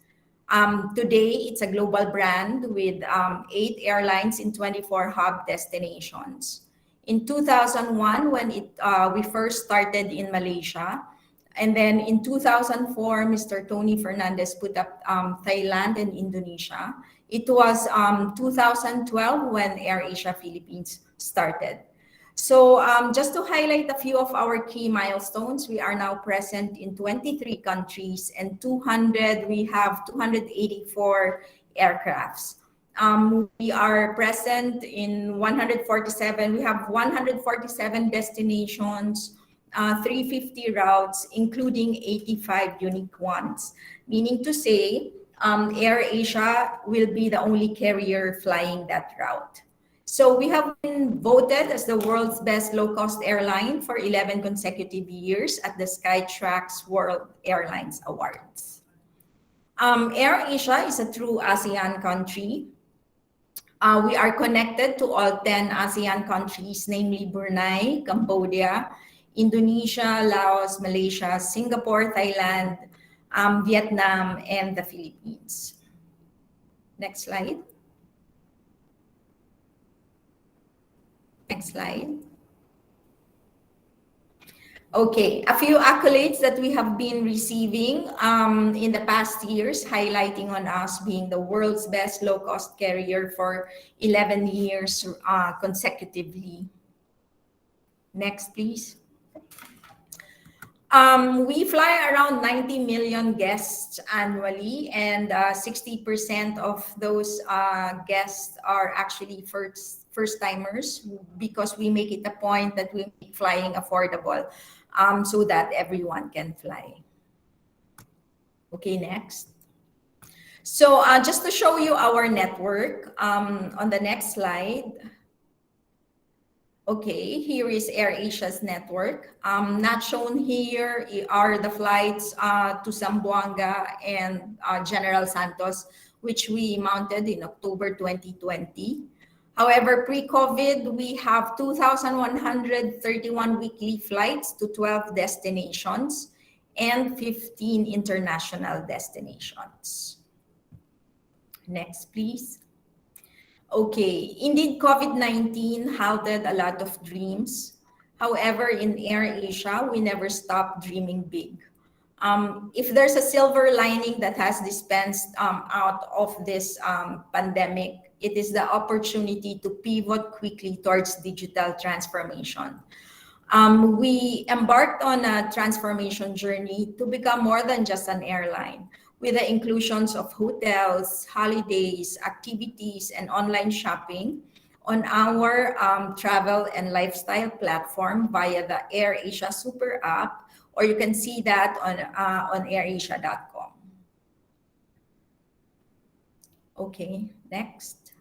Speaker 10: Today, it's a global brand with 8 airlines in 24 hub destinations. In 2001, when we first started in Malaysia, and then in 2004, Mr. Tony Fernandez put up Thailand and Indonesia. It was 2012 when AirAsia Philippines started. So just to highlight a few of our key milestones, we are now present in 23 countries and we have 284 aircrafts. We are present in 147, we have 147 destinations, 350 routes, including 85 unique ones, meaning to say AirAsia will be the only carrier flying that route. So we have been voted as the world's best low-cost airline for 11 consecutive years at the Skytrax World Airlines Awards. AirAsia is a true ASEAN country. We are connected to all 10 ASEAN countries, namely Brunei, Cambodia, Indonesia, Laos, Malaysia, Singapore, Thailand, Vietnam, and the Philippines. Next slide. Next slide. Okay, a few accolades that we have been receiving in the past years, highlighting on us being the world's best low-cost carrier for 11 years consecutively. Next, please. We fly around 90 million guests annually, and 60% of those guests are actually first-timers, because we make it a point that we make flying affordable so that everyone can fly. Okay, next. So just to show you our network, on the next slide. Okay, here is AirAsia's network. Not shown here are the flights to Zamboanga and General Santos, which we mounted in October 2020. However, pre-COVID, we have 2,131 weekly flights to 12 destinations and 15 international destinations. Next, please. Okay, indeed, COVID-19 halted a lot of dreams. However, in AirAsia, we never stopped dreaming big. If there's a silver lining that has dispensed out of this pandemic, it is the opportunity to pivot quickly towards digital transformation. We embarked on a transformation journey to become more than just an airline, with the inclusions of hotels, holidays, activities, and online shopping on our travel and lifestyle platform via the AirAsia Super App, or you can see that on airasia.com. Okay, next.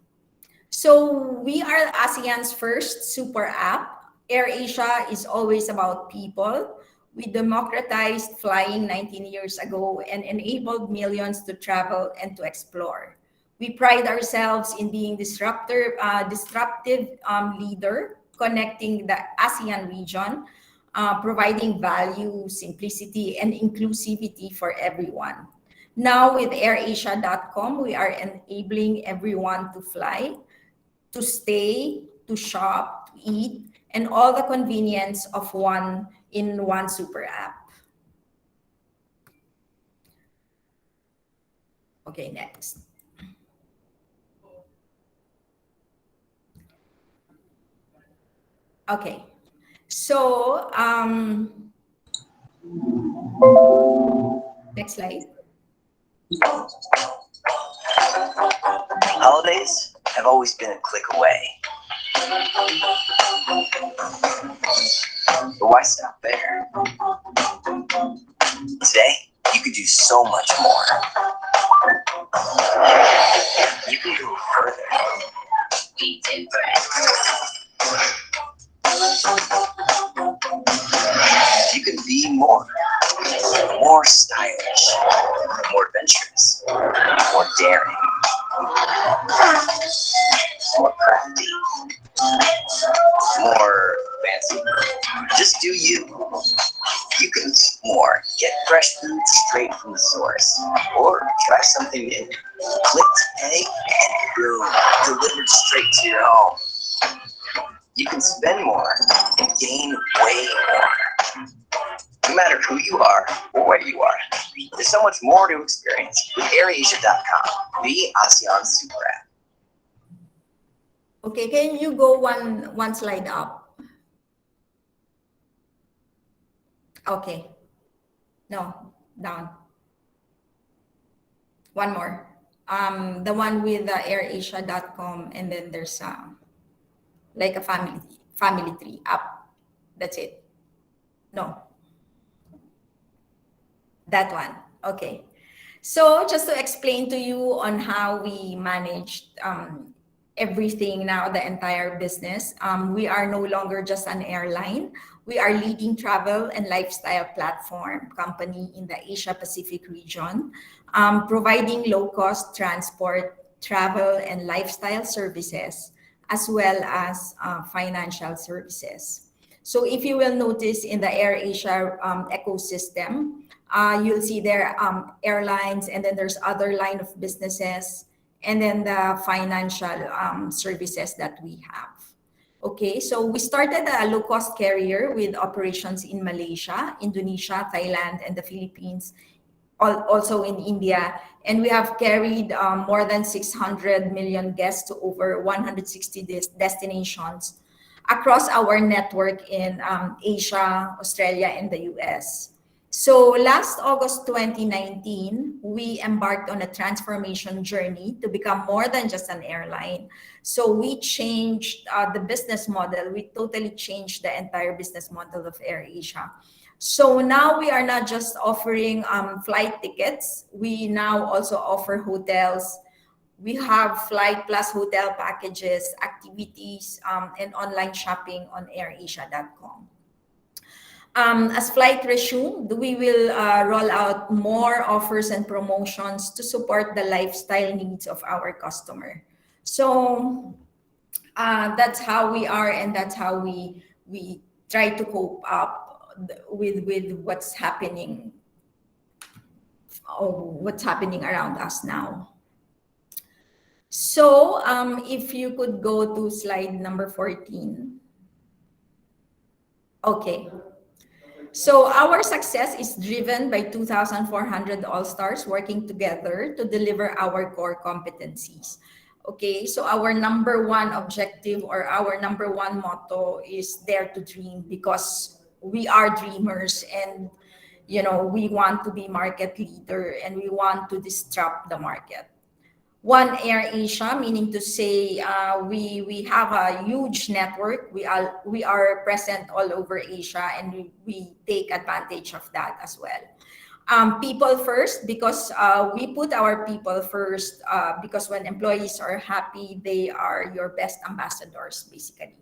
Speaker 10: So we are ASEAN's first super app. AirAsia is always about people. We democratized flying 19 years ago and enabled millions to travel and to explore. We pride ourselves in being disruptive leader, connecting the ASEAN region, providing value, simplicity, and inclusivity for everyone. Now with AirAsia.com, we are enabling everyone to fly, to stay, to shop, to eat, and all the convenience of one super app. Okay, next. Okay, so next slide.
Speaker 4: Holidays have always been a click away. But why stop there? Today, you could do so much more. You can go further. Be different. You can be more stylish, more adventurous, more daring, more crafty, more fancy. Just do you. You can eat more, get fresh food straight from the source, or try something new. Click to pay and boom, delivered straight to your home. You can spend more and gain way more. No matter who you are or where you are, there's so much more to experience with AirAsia.com, the ASEAN super app.
Speaker 10: Okay, can you go one slide up? Okay. No, down. One more. The one with AirAsia.com, and then there's like a family tree up. That's it. No. That one. Okay. So just to explain to you on how we managed everything now, the entire business, we are no longer just an airline. We are leading travel and lifestyle platform company in the Asia Pacific region, providing low-cost transport, travel, and lifestyle services, as well as financial services. So if you will notice in the AirAsia ecosystem, you'll see there airlines, and then there's other line of businesses, and then the financial services that we have. Okay, so we started a low-cost carrier with operations in Malaysia, Indonesia, Thailand, and the Philippines, also in India. And we have carried more than 600 million guests to over 160 destinations across our network in Asia, Australia, and the US. So last August 2019, we embarked on a transformation journey to become more than just an airline. So we changed the business model. We totally changed the entire business model of AirAsia. So now we are not just offering flight tickets. We now also offer hotels. We have flight plus hotel packages, activities, and online shopping on AirAsia.com. As flight resumed, we will roll out more offers and promotions to support the lifestyle needs of our customer. So that's how we are, and that's how we try to cope up with what's happening around us now. So if you could go to slide number 14. Okay. So our success is driven by 2,400 all-stars working together to deliver our core competencies. Okay, so our number one objective or our number one motto is dare to dream, because we are dreamers, and we want to be market leader, and we want to disrupt the market. One AirAsia, meaning to say we have a huge network. We are present all over Asia, and we take advantage of that as well. People first, because we put our people first, because when employees are happy, they are your best ambassadors, basically.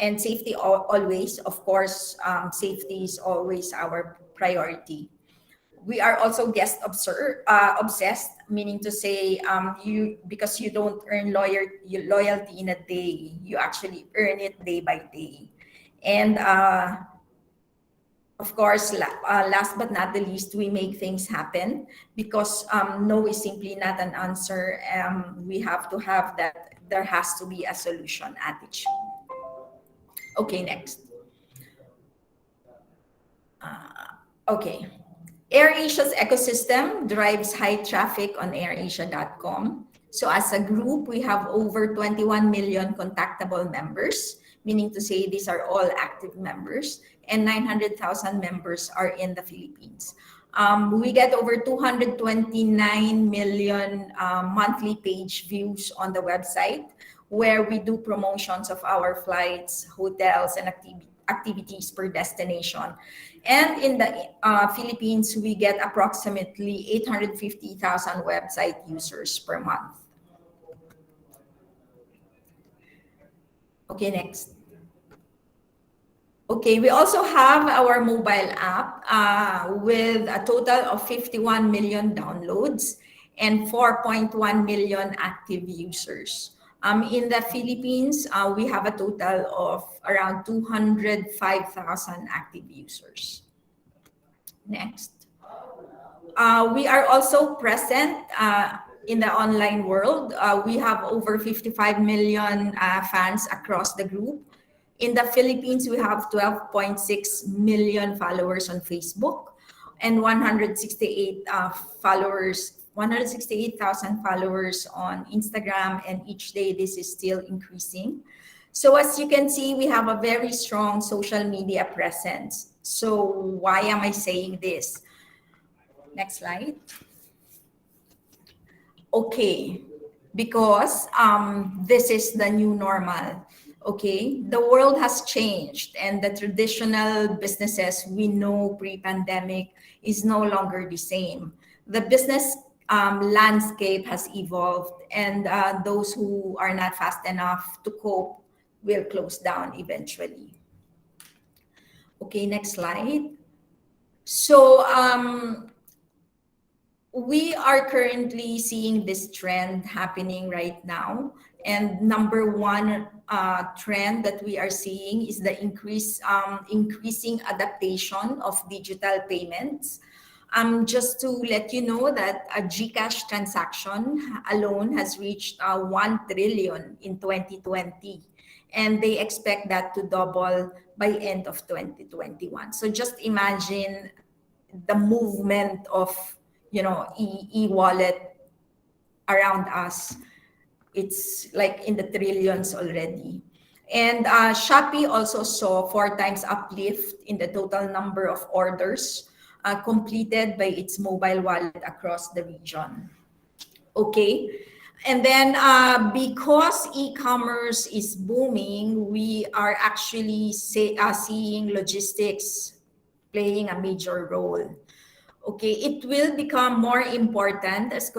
Speaker 10: And safety always, of course, safety is always our priority. We are also obsessed, meaning to say, because you don't earn loyalty in a day, you actually earn it day by day. And of course, last but not the least, we make things happen, because no is simply not an answer. We have to have that there has to be a solution attitude. Okay, next. Okay. AirAsia's ecosystem drives high traffic on airasia.com. So as a group, we have over 21 million contactable members, meaning to say these are all active members, and 900,000 members are in the Philippines. We get over 229 million monthly page views on the website, where we do promotions of our flights, hotels, and activities per destination. And in the Philippines, we get approximately 850,000 website users per month. Okay, next. Okay, we also have our mobile app with a total of 51 million downloads and 4.1 million active users. In the Philippines, we have a total of around 205,000 active users. Next. We are also present in the online world. We have over 55 million fans across the group. In the Philippines, we have 12.6 million followers on Facebook and 168,000 followers on Instagram, and each day this is still increasing. So as you can see, we have a very strong social media presence. So why am I saying this? Next slide. Okay, because this is the new normal. Okay, the world has changed, and the traditional businesses we know pre-pandemic is no longer the same. The business landscape has evolved, and those who are not fast enough to cope will close down eventually. Okay, next slide. So we are currently seeing this trend happening right now. And number one trend that we are seeing is the increasing adaptation of digital payments. Just to let you know that a GCash transaction alone has reached 1 trillion in 2020. And they expect that to double by end of 2021. So just imagine the movement of, e-wallet around us. It's like in the trillions already. And Shopee also saw 4 times uplift in the total number of orders completed by its mobile wallet across the region. Okay. And then because e-commerce is booming, we are actually seeing logistics playing a major role. Okay, it will become more important as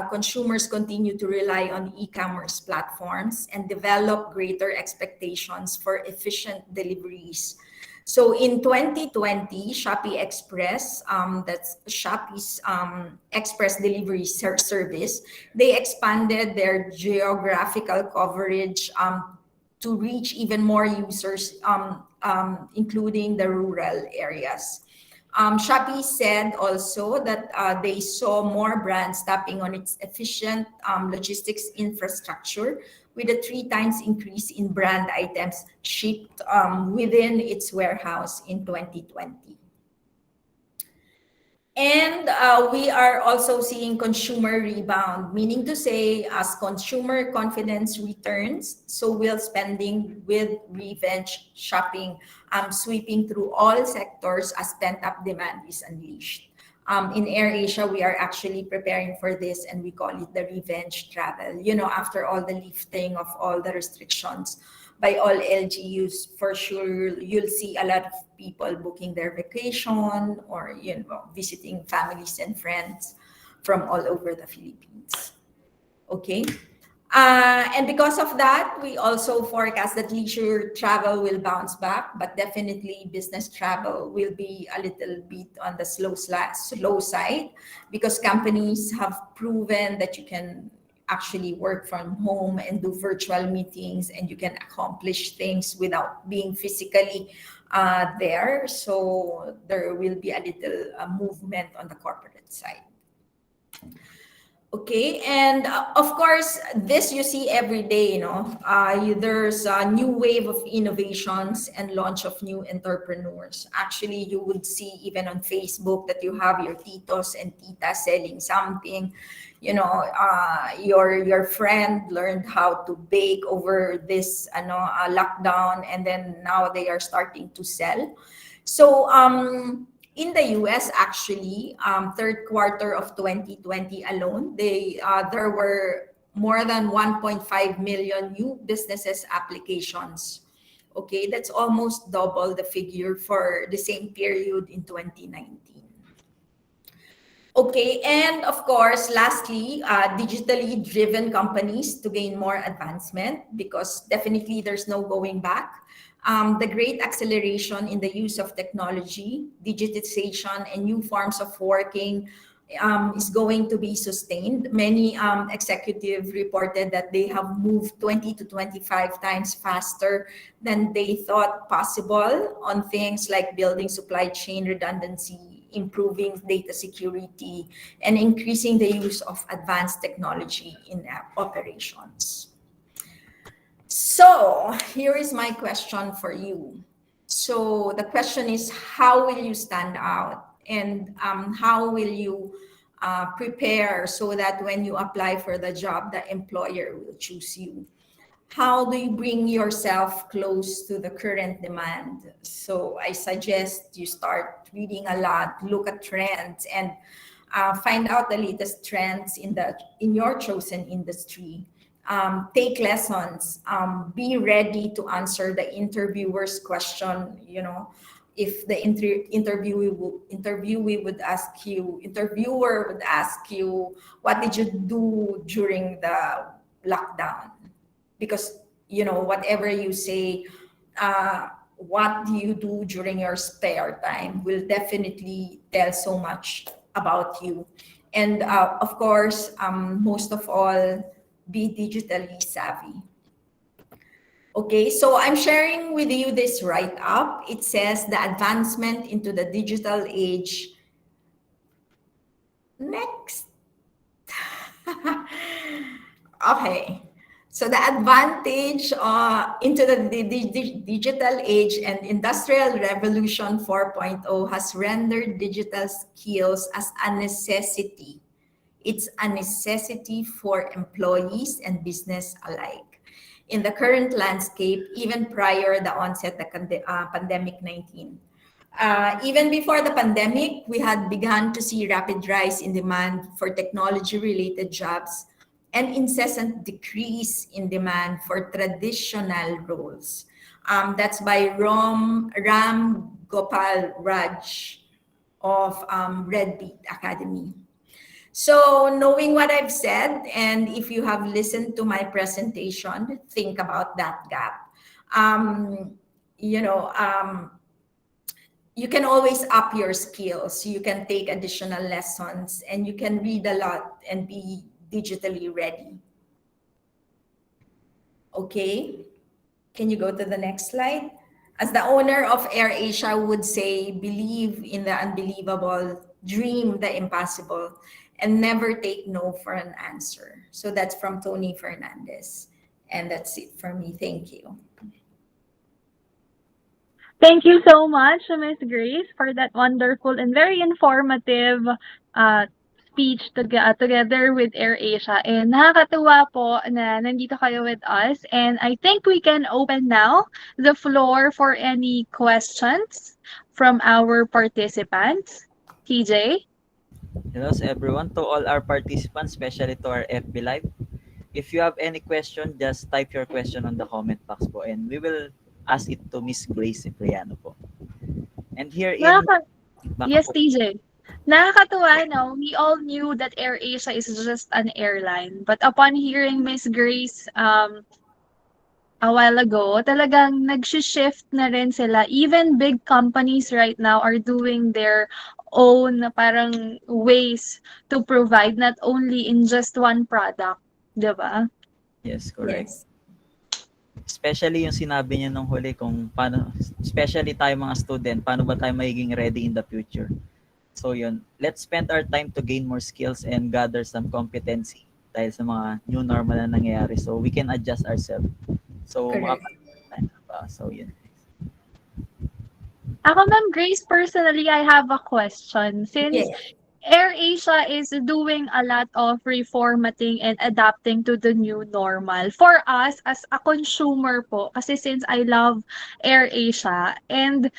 Speaker 10: consumers continue to rely on e-commerce platforms and develop greater expectations for efficient deliveries. So in 2020, Shopee Express, that's Shopee's express delivery service, they expanded their geographical coverage to reach even more users, including the rural areas. Shopee said also that they saw more brands tapping on its efficient logistics infrastructure, with a 3 times increase in brand items shipped within its warehouse in 2020. And we are also seeing consumer rebound, meaning to say as consumer confidence returns, so will spending with revenge shopping, sweeping through all sectors as pent-up demand is unleashed. In AirAsia, we are actually preparing for this, and we call it the revenge travel. After all the lifting of all the restrictions by all LGUs, for sure, you'll see a lot of people booking their vacation or, visiting families and friends from all over the Philippines. Okay. And because of that, we also forecast that leisure travel will bounce back, but definitely business travel will be a little bit on the slow side, because companies have proven that you can actually work from home and do virtual meetings, and you can accomplish things without being physically there. So there will be a little movement on the corporate side. Okay, and of course, this you see every day, there's a new wave of innovations and launch of new entrepreneurs. Actually, you would see even on Facebook that you have your titos and titas selling something. Your friend learned how to bake over this lockdown, and then now they are starting to sell. So, in the US, actually, third quarter of 2020 alone, there were more than 1.5 million new businesses applications. Okay, that's almost double the figure for the same period in 2019. Okay, and of course, lastly, digitally driven companies to gain more advancement, because definitely there's no going back. The great acceleration in the use of technology, digitization, and new forms of working is going to be sustained. Many executives reported that they have moved 20 to 25 times faster than they thought possible on things like building supply chain redundancy, improving data security, and increasing the use of advanced technology in operations. So here is my question for you. So the question is, how will you stand out, and how will you prepare so that when you apply for the job, the employer will choose you? How do you bring yourself close to the current demand? So I suggest you start reading a lot, look at trends, and find out the latest trends in your chosen industry. Take lessons. Be ready to answer the interviewer's question. If the interviewer would ask you, what did you do during the lockdown? Because whatever you say, what do you do during your spare time will definitely tell so much about you. And of course, most of all, be digitally savvy. Okay, so I'm sharing with you this write-up. It says the advancement into the digital age. Next. Okay. So the advantage into the digital age and industrial revolution 4.0 has rendered digital skills as a necessity. It's a necessity for employees and business alike. In the current landscape, even prior the onset of the pandemic 19. Even before the pandemic, we had begun to see rapid rise in demand for technology-related jobs and incessant decrease in demand for traditional roles. That's by Ram Gopal Raj of Red Beat Academy. So knowing what I've said, and if you have listened to my presentation, think about that gap. You can always up your skills. You can take additional lessons, and you can read a lot and be digitally ready. Okay, can you go to the next slide? As the owner of AirAsia would say, believe in the unbelievable, dream the impossible, and never take no for an answer. So that's from Tony Fernandez. And that's it for me. Thank you.
Speaker 7: Thank you so much, Ms. Grace, for that wonderful and very informative speech together with AirAsia. And nakakatuwa po na nandito kayo with us. And I think we can open now the floor for any questions from our participants. TJ?
Speaker 8: Hello everyone, to all our participants, especially to our FB Live. If you have any question, just type your question on the comment box po, and we will ask it to Miss Grace Cipriano po. And here in...
Speaker 7: Yes, TJ. Nakakatuwa, no? We all knew that AirAsia is just an airline. But upon hearing Miss Grace a while ago, talagang nag-shift na rin sila. Even big companies right now are doing their own parang ways to provide not only in just one product, 'di ba?
Speaker 8: Yes, correct.
Speaker 10: Yes.
Speaker 8: Especially yung sinabi niya nung huli kung paano, especially tayo mga student, paano ba tayo magiging ready in the future. So yun, let's spend our time to gain more skills and gather some competency dahil sa mga new normal na nangyayari. So we can adjust ourselves. So
Speaker 10: Correct.
Speaker 8: so yun.
Speaker 7: Ako, Ma'am Grace, personally, I have a question. Since
Speaker 10: Yes.
Speaker 7: AirAsia is doing a lot of reformatting and adapting to the new normal. For us, as a consumer po, kasi since I love AirAsia, and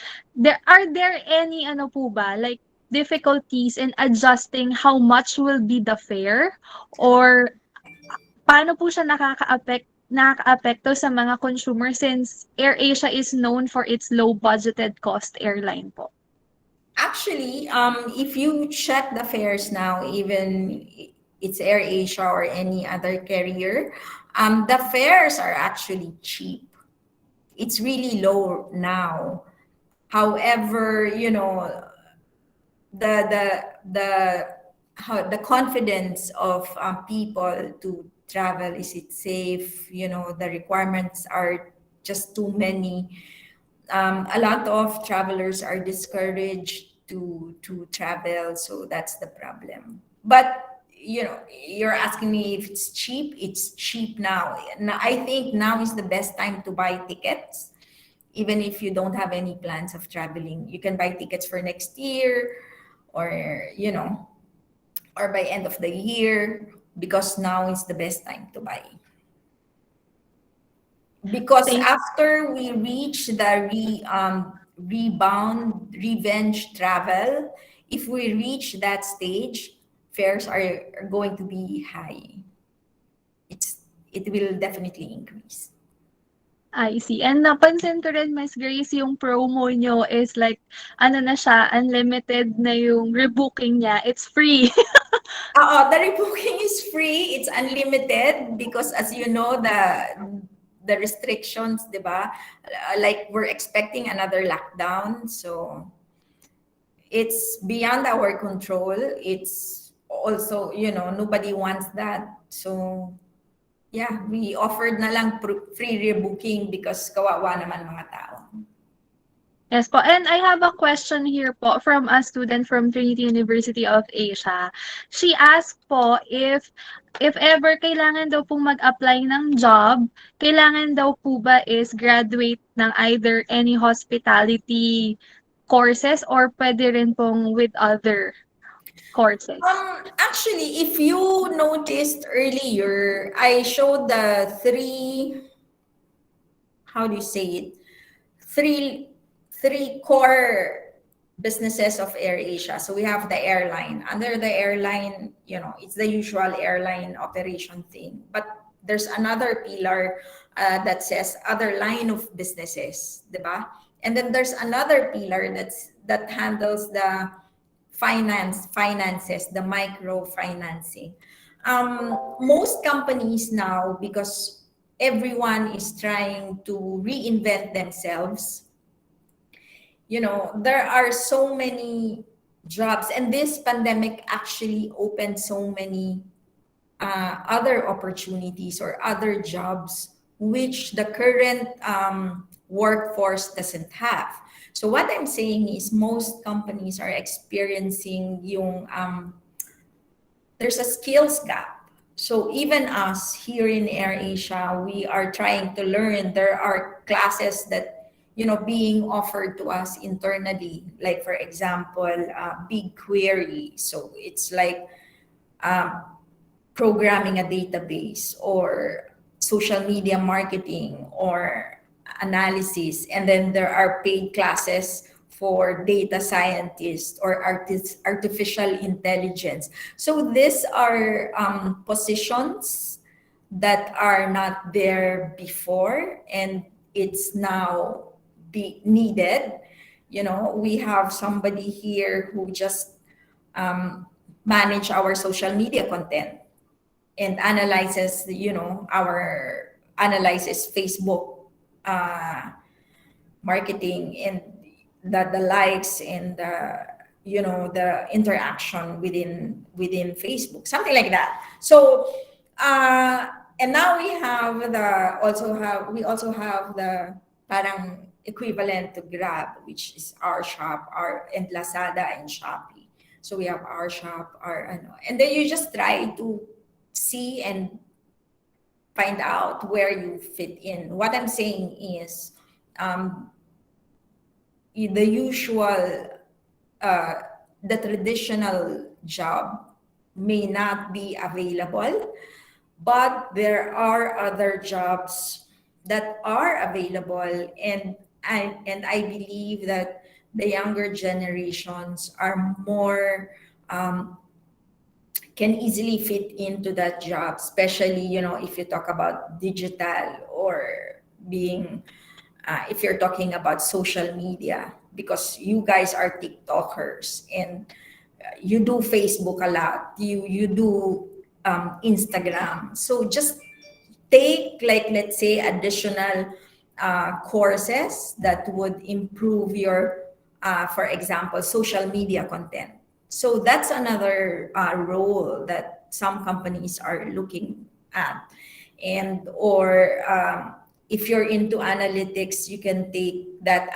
Speaker 7: are there any ano po ba, like difficulties in adjusting how much will be the fare? Or paano po siya nakakaapekto sa mga consumer since AirAsia is known for its low budgeted cost airline po?
Speaker 10: Actually, if you check the fares now, even it's AirAsia or any other carrier, the fares are actually cheap. It's really low now. However, the confidence of people to travel, is it safe? The requirements are just too many. A lot of travelers are discouraged to travel, so that's the problem. But you're asking me if it's cheap. It's cheap now. Now I think now is the best time to buy tickets. Even if you don't have any plans of traveling, you can buy tickets for next year, or or by end of the year, because now is the best time to buy. Because
Speaker 7: Thank
Speaker 10: after we reach the rebound revenge travel, if we reach that stage, fares are going to be high. It will definitely increase.
Speaker 7: I see. And napansin ko rin, Miss Grace, yung promo nyo is like, ano na siya, unlimited na yung rebooking niya. It's free.
Speaker 10: The rebooking is free. It's unlimited because, as you know, the restrictions, diba? Like we're expecting another lockdown, so it's beyond our control. It's also, nobody wants that. So yeah, we offered na lang free rebooking because kawawa naman mga tao.
Speaker 7: Yes po. And I have a question here po from a student from Trinity University of Asia. She asked po if ever kailangan daw pong mag-apply ng job, kailangan daw po ba is graduate ng either any hospitality courses or pwede rin pong with other courses?
Speaker 10: Actually, if you noticed earlier, I showed the three, how do you say it? Three core businesses of AirAsia. So we have the airline. Under the airline, it's the usual airline operation thing. But there's another pillar that says other line of businesses, diba? And then there's another pillar that handles the finances, the microfinancing. Most companies now, because everyone is trying to reinvent themselves, there are so many jobs, and this pandemic actually opened so many other opportunities or other jobs which the current workforce doesn't have. So what I'm saying is most companies are experiencing there's a skills gap. So even us here in AirAsia, we are trying to learn. There are classes that being offered to us internally, like for example, BigQuery. So it's like programming a database, or social media marketing, or analysis. And then there are paid classes for data scientists or artificial intelligence. So these are positions that are not there before, and it's now be needed. We have somebody here who just manage our social media content and analyzes Facebook marketing and the likes and the interaction within Facebook, something like that. So and now we also have the parang equivalent to Grab, which is our shop, and Lazada and Shopee. So we have our shop, and then you just try to see and find out where you fit in. What I'm saying is, the usual, the traditional job may not be available, but there are other jobs that are available, and I believe that the younger generations are more can easily fit into that job, especially if you talk about digital or being if you're talking about social media, because you guys are TikTokers and you do Facebook a lot, you do Instagram. So just take, like, let's say, additional courses that would improve your, for example, social media content. So that's another role that some companies are looking at. And or if you're into analytics, you can take that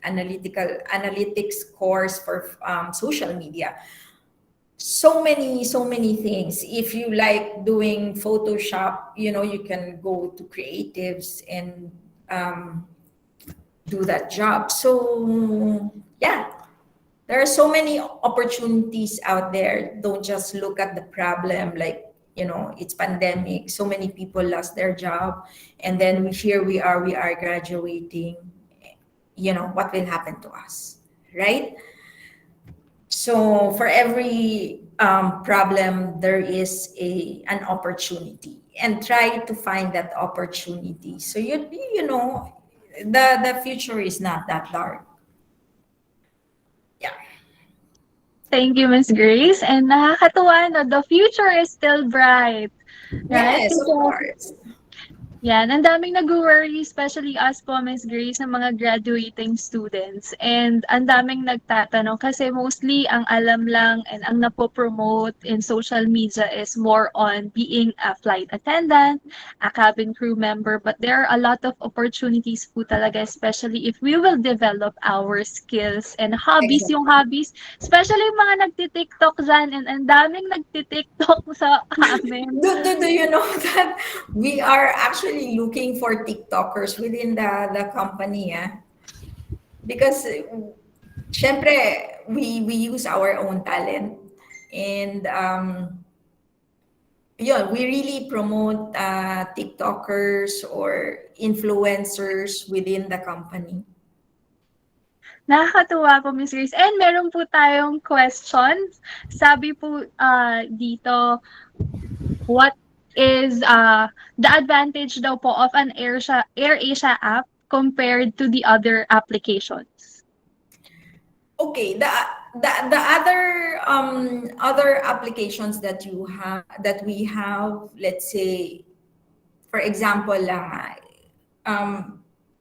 Speaker 10: analytics course for social media. So many things. If you like doing Photoshop, you can go to creatives and do that job. So yeah, there are so many opportunities out there. Don't just look at the problem, like, it's pandemic, so many people lost their job, and then here we are graduating. What will happen to us, right? So for every problem, there is an opportunity, and try to find that opportunity. So the future is not that dark. Yeah.
Speaker 7: Thank you, Miss Grace. And nakakatuwa, no? The future is still bright. Right?
Speaker 10: Yes, of
Speaker 7: Kasi
Speaker 10: course.
Speaker 7: yan, ang daming nag-worry, especially us po, Miss Grace, ng mga graduating students. And ang daming nagtatanong kasi mostly ang alam lang and ang napopromote in social media is more on being a flight attendant, a cabin crew member. But there are a lot of opportunities po talaga, especially if we will develop our skills and hobbies, yung
Speaker 10: Exactly.
Speaker 7: hobbies, especially yung mga nagtitiktok dyan, and ang daming nagtitiktok sa amin.
Speaker 10: Do you know that we are actually looking for TikTokers within the company? Because syempre, we use our own talent, and we really promote TikTokers or influencers within the company.
Speaker 7: Nakakatuwa po, Miss Grace. And meron po tayong questions. Sabi po dito, what is the advantage daw po of an AirAsia app compared to the other applications?
Speaker 10: Okay, the other applications that we have, let's say, for example,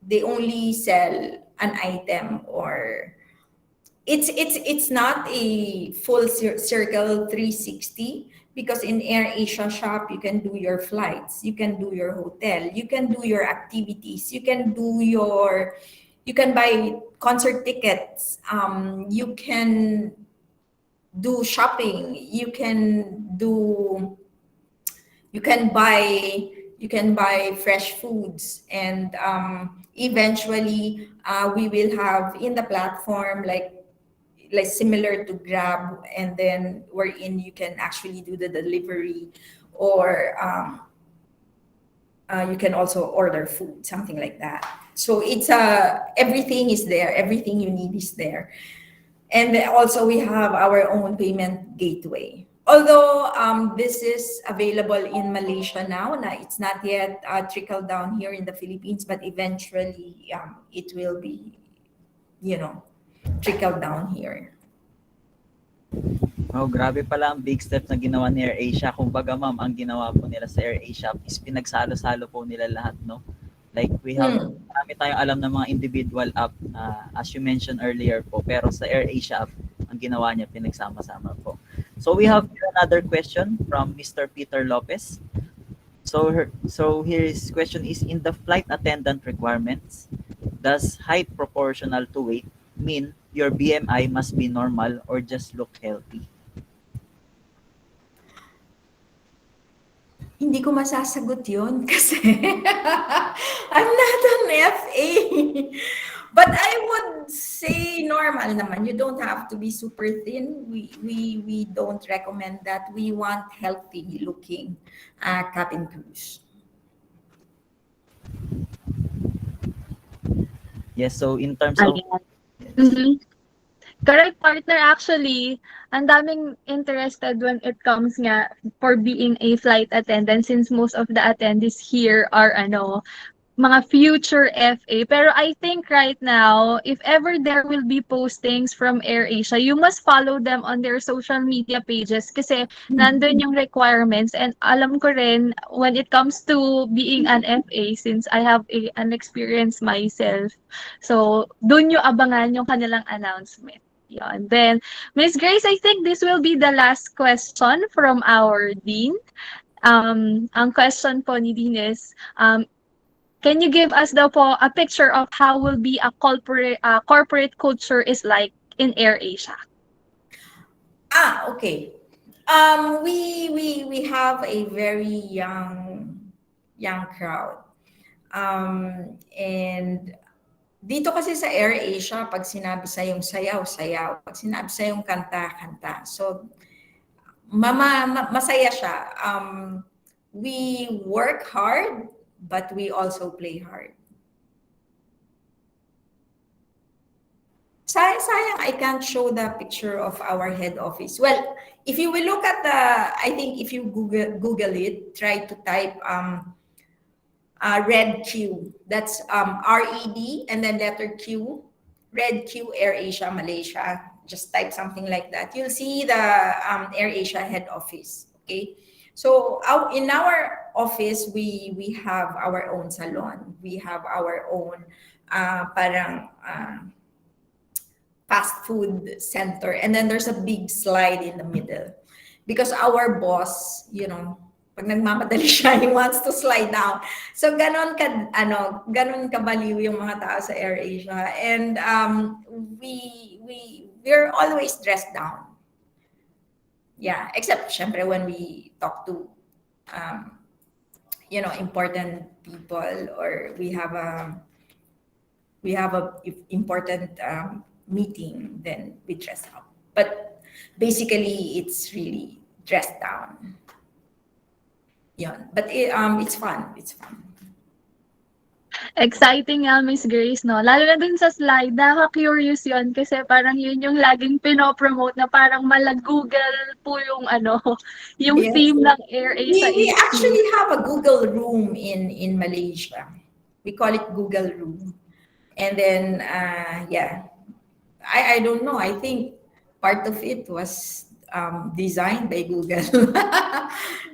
Speaker 10: they only sell an item, or it's not a full circle 360, because in AirAsia shop you can do your flights, you can do your hotel, you can do your activities, you can buy concert tickets, you can do shopping, you can buy fresh foods, and eventually we will have in the platform like similar to Grab, and then wherein you can actually do the delivery, or you can also order food, something like that. So it's everything is there, everything you need is there. And also we have our own payment gateway. Although this is available in Malaysia now, it's not yet trickled down here in the Philippines, but eventually it will be, trickled down here.
Speaker 8: Oh, grabe pala ang big steps na ginawa ni AirAsia. Kumbaga, ma'am, ang ginawa po nila sa AirAsia is pinagsalo-salo po nila lahat, no? Like, we have, marami tayong alam ng mga individual app, as you mentioned earlier po. Pero sa AirAsia app, ang ginawa niya, pinagsama-sama po. So, we have here another question from Mr. Peter Lopez. So his question is, in the flight attendant requirements, does height proportional to weight mean your BMI must be normal or just look healthy?
Speaker 10: Hindi ko masasagot yun kasi I'm not an FA. But I would say normal naman. You don't have to be super thin. We don't recommend that. We want healthy looking cabin crews.
Speaker 8: Yes, so in terms of...
Speaker 7: Mm-hmm. Correct, partner. Actually, ang daming interested when it comes nga for being a flight attendant since most of the attendees here are mga future FA. Pero I think right now, if ever there will be postings from AirAsia, you must follow them on their social media pages kasi nandun yung requirements. And alam ko rin, when it comes to being an FA, since I have an experience myself, so dun yung abangan yung kanilang announcement. Yun. Then, Miss Grace, I think this will be the last question from our Dean. Ang question po ni Dean is, can you give us daw po a picture of how will be a corporate culture is like in AirAsia?
Speaker 10: Okay. We have a very young crowd. And dito kasi sa AirAsia, pag sinabi sa yung sayaw, sayaw. Pag sinabi sa yung kanta, kanta. So, masaya siya. We work hard, but we also play hard. Sayang, I can't show the picture of our head office. Well, if you will look at I think if you Google it, try to type Red Q. That's RED and then letter Q. Red Q AirAsia Malaysia. Just type something like that. You'll see the AirAsia head office. Okay. So in our office, we have our own salon. We have our own fast food center. And then there's a big slide in the middle. Because our boss, pag nagmamadali siya, he wants to slide down. So ganon kabaliw yung mga tao sa AirAsia. And we're always dressed down. Yeah, except syempre when we talk to important people or we have a important meeting, then we dress up. But basically it's really dressed down. Yeah, but it's fun. It's fun.
Speaker 7: Exciting nga, Miss Grace, no? Lalo na dun sa slide, nakaka-curious yun kasi parang yun yung laging pinopromote na parang mala-Google po yung yung
Speaker 10: Yes.
Speaker 7: theme ng AirAsia.
Speaker 10: We actually have a Google room in Malaysia. We call it Google Room. And then, I don't know. I think part of it was designed by Google.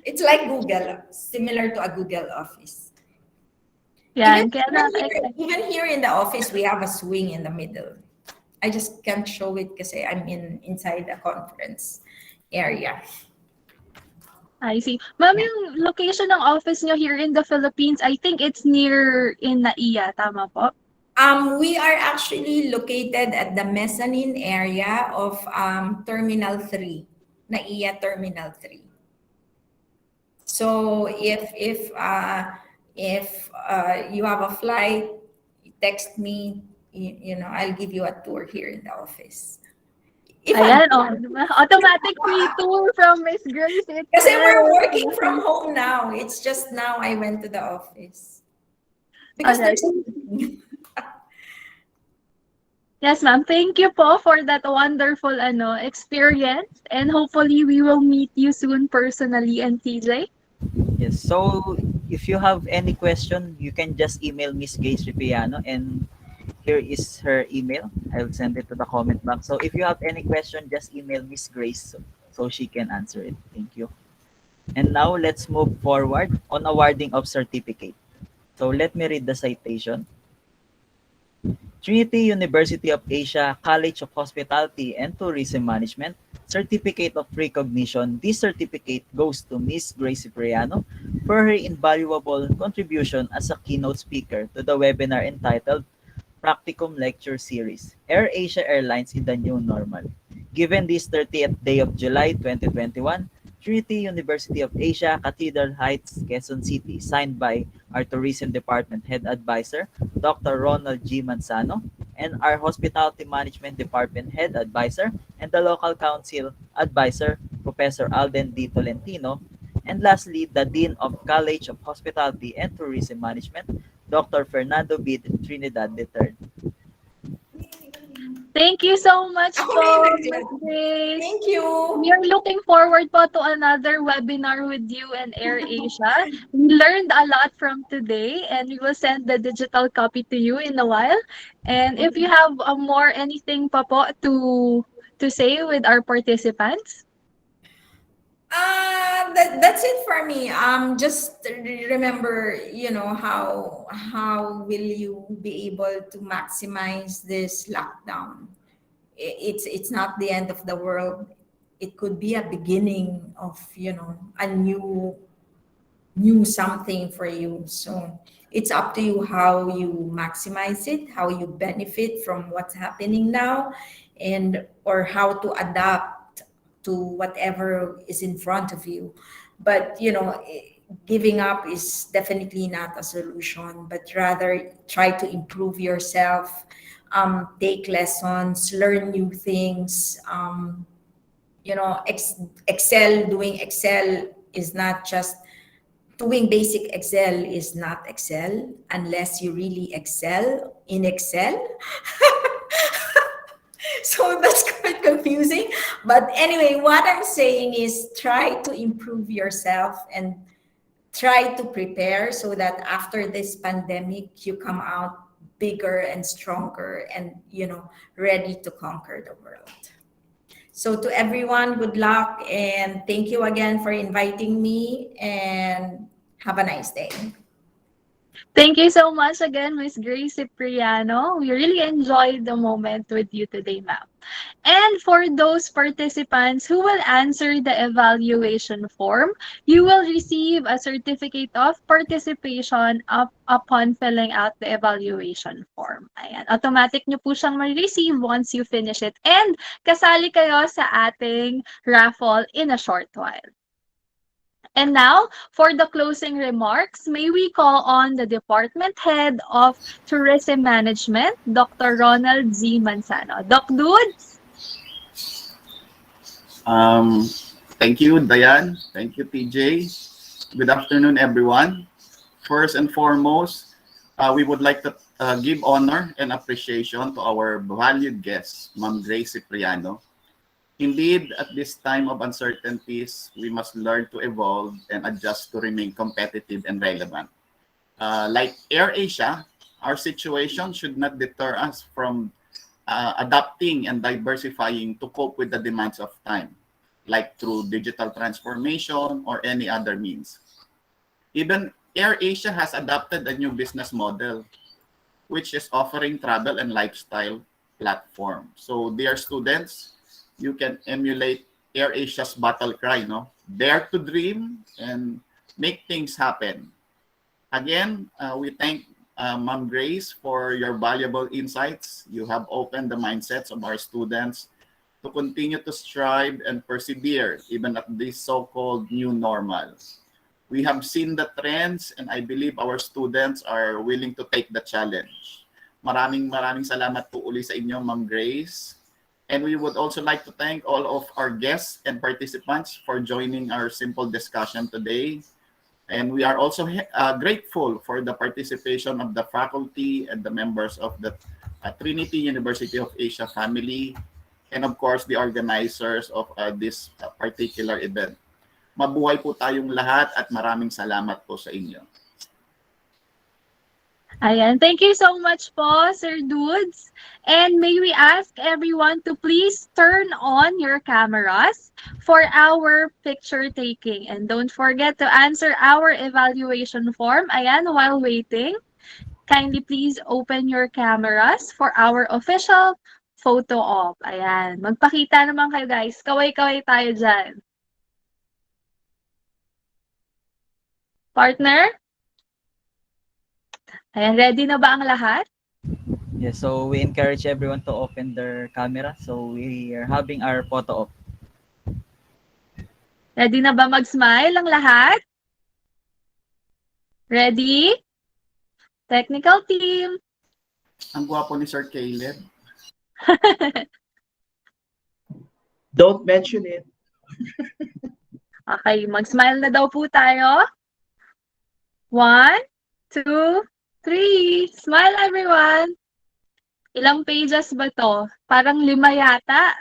Speaker 10: It's like Google, similar to a Google office.
Speaker 7: Yeah,
Speaker 10: even here in the office, we have a swing in the middle. I just can't show it because I'm inside the conference area.
Speaker 7: I see. Ma'am, yung location ng office nyo here in the Philippines, I think it's near in Naiya, tama po?
Speaker 10: We are actually located at the mezzanine area of Terminal 3, Naiya Terminal 3. So if you have a flight, text me, I'll give you a tour here in the office.
Speaker 7: Automatic free tour from Miss Grace.
Speaker 10: Because we're working from home now. It's just now I went to the office. Because
Speaker 7: Yes, ma'am. Thank you po for that wonderful experience. And hopefully we will meet you soon personally and TJ.
Speaker 8: Yes, so if you have any question, you can just email Miss Grace Cipriano, and here is her email. I'll send it to the comment box. So if you have any question, just email Miss Grace. so she can answer it. Thank you. And now let's move forward on awarding of certificate. So let me read the citation. Trinity University of Asia College of Hospitality and Tourism Management Certificate of Recognition. This certificate goes to Miss Grace Cipriano for her invaluable contribution as a keynote speaker to the webinar entitled Practicum Lecture Series, Air Asia Airlines in the New Normal. Given this 30th day of July 2021, Trinity University of Asia, Cathedral Heights, Quezon City, signed by our Tourism Department Head Advisor, Dr. Ronald G. Manzano, and our Hospitality Management Department Head Advisor, and the Local Council Advisor, Professor Alden D. Tolentino, and lastly, the Dean of College of Hospitality and Tourism Management, Dr. Fernando B. Trinidad III.
Speaker 7: Thank you so much
Speaker 10: Ako
Speaker 7: po,
Speaker 10: may
Speaker 7: Miss
Speaker 10: nag-join.
Speaker 7: Grace.
Speaker 10: Thank you.
Speaker 7: We are looking forward po to another webinar with you and AirAsia. We learned a lot from today, and we will send the digital copy to you in a while. And if you have more anything pa po to say with our participants.
Speaker 10: That's it for me. Just remember, how will you be able to maximize this lockdown? It's not the end of the world. It could be a beginning of, a new something for you. So it's up to you how you maximize it, how you benefit from what's happening now, and or how to adapt to whatever is in front of you. But giving up is definitely not a solution, but rather try to improve yourself, take lessons, learn new things. Excel, doing Excel is not just doing basic Excel is not Excel unless you really excel in Excel. So that's quite confusing. But anyway, what I'm saying is try to improve yourself and try to prepare so that after this pandemic, you come out bigger and stronger and, ready to conquer the world. So to everyone, good luck and thank you again for inviting me and have a nice day.
Speaker 7: Thank you so much again, Miss Grace Cipriano. We really enjoyed the moment with you today, ma'am. And for those participants who will answer the evaluation form, you will receive a certificate of participation upon filling out the evaluation form. Ayan. Automatic nyo po siyang ma-receive once you finish it. And kasali kayo sa ating raffle in a short while. And now, for the closing remarks, may we call on the Department Head of Tourism Management, Dr. Ronald Z. Manzano. Doc Dudes?
Speaker 11: Thank you, Diane. Thank you, TJ. Good afternoon, everyone. First and foremost, we would like to give honor and appreciation to our valued guest, Ma'am Grace Cipriano. Indeed, at this time of uncertainties, we must learn to evolve and adjust to remain competitive and relevant. Like AirAsia, our situation should not deter us from adapting and diversifying to cope with the demands of time, like through digital transformation or any other means. Even AirAsia has adopted a new business model, which is offering travel and lifestyle platform. So dear students, you can emulate AirAsia's battle cry, no? Dare to dream and make things happen. Again, we thank Ma'am Grace for your valuable insights. You have opened the mindsets of our students to continue to strive and persevere even at this so-called new normal. We have seen the trends and I believe our students are willing to take the challenge. Maraming salamat po uli sa inyo, Ma'am Grace. And we would also like to thank all of our guests and participants for joining our simple discussion today. And we are also grateful for the participation of the faculty and the members of the Trinity University of Asia family, and of course, the organizers of this particular event. Mabuhay po tayong lahat at maraming salamat po sa inyo.
Speaker 7: Ayan. Thank you so much po, Sir Dudes. And may we ask everyone to please turn on your cameras for our picture taking. And don't forget to answer our evaluation form. Ayan, while waiting, kindly please open your cameras for our official photo op. Ayan. Magpakita naman kayo, guys. Kaway-kaway tayo dyan. Partner? Ayan, ready na ba ang lahat?
Speaker 8: Yes, so we encourage everyone to open their camera. So we are having our photo op.
Speaker 7: Ready na ba mag-smile ang lahat? Ready? Technical team.
Speaker 11: Ang gwapo ni Sir Caleb.
Speaker 2: Don't mention it.
Speaker 7: Okay, mag-smile na daw po tayo. 1, 2, 3. Smile everyone. Ilang pages ba to? Parang 5 yata.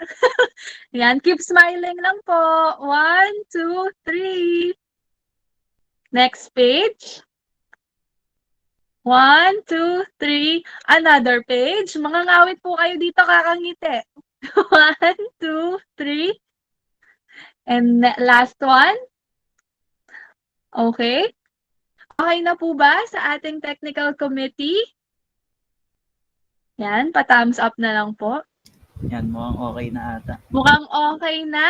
Speaker 7: Yan, keep smiling lang po. 1, 2, 3. Next page. 1, 2, 3. Another page. Mga ngawit po kayo dito, kakangiti. 1, 2, 3. And last one. Okay. Okay na po ba sa ating technical committee? Yan, pa-thumbs up na lang po.
Speaker 8: Yan, mukhang okay na ata.
Speaker 7: Mukhang okay na.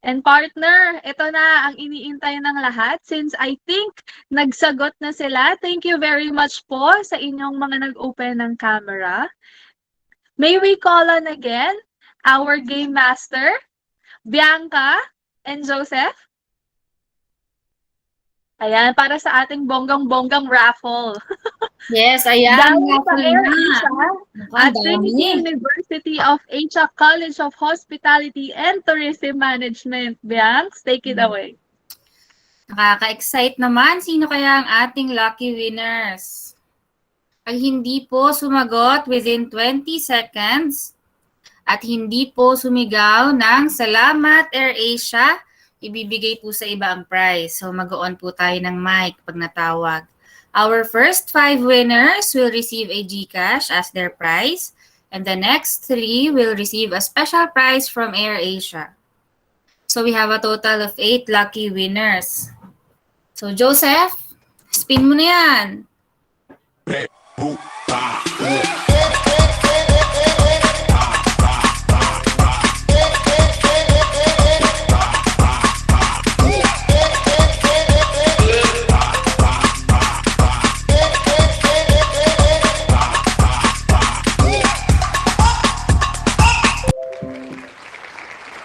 Speaker 7: And partner, ito na ang iniintay ng lahat since I think nagsagot na sila. Thank you very much po sa inyong mga nag-open ng camera. May we call on again our game master, Bianca and Joseph? Ayan, para sa ating bonggang-bonggang raffle.
Speaker 9: Yes, ayan.
Speaker 7: Dahil sa
Speaker 9: Raffle
Speaker 7: Air
Speaker 9: na.
Speaker 7: Asia at Trinity University of Asia College of Hospitality and Tourism Management. Bianx, take it away.
Speaker 9: Nakaka-excite naman. Sino kaya ang ating lucky winners? Pag hindi po sumagot within 20 seconds at hindi po sumigaw ng Salamat Air Asia, ibibigay po sa iba ang prize. So mag-on po tayo ng mic pag natawag. Our first 5 winners will receive a GCash as their prize, and the next 3 will receive a special prize from Air Asia. So we have a total of 8 lucky winners. So Joseph, spin mo na yan.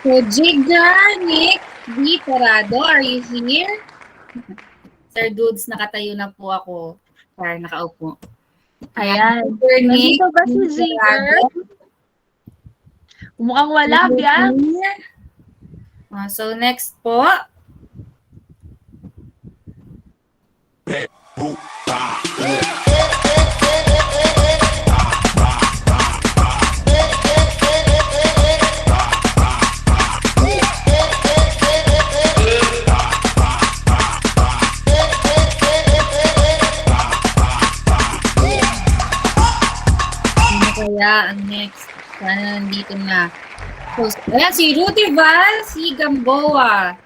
Speaker 9: So, Jigger, Nick, D. Parado, are you here? Sir Dudes, nakatayo na po ako. Para nakaupo.
Speaker 7: Ayan.
Speaker 9: Sir Nick,
Speaker 7: Nandito ba si Jigger? Mukhang wala, Bianx.
Speaker 9: So, next po. Kaya ang next, sana nandito na. So, ayan, si Rudy Val, si Gamboa.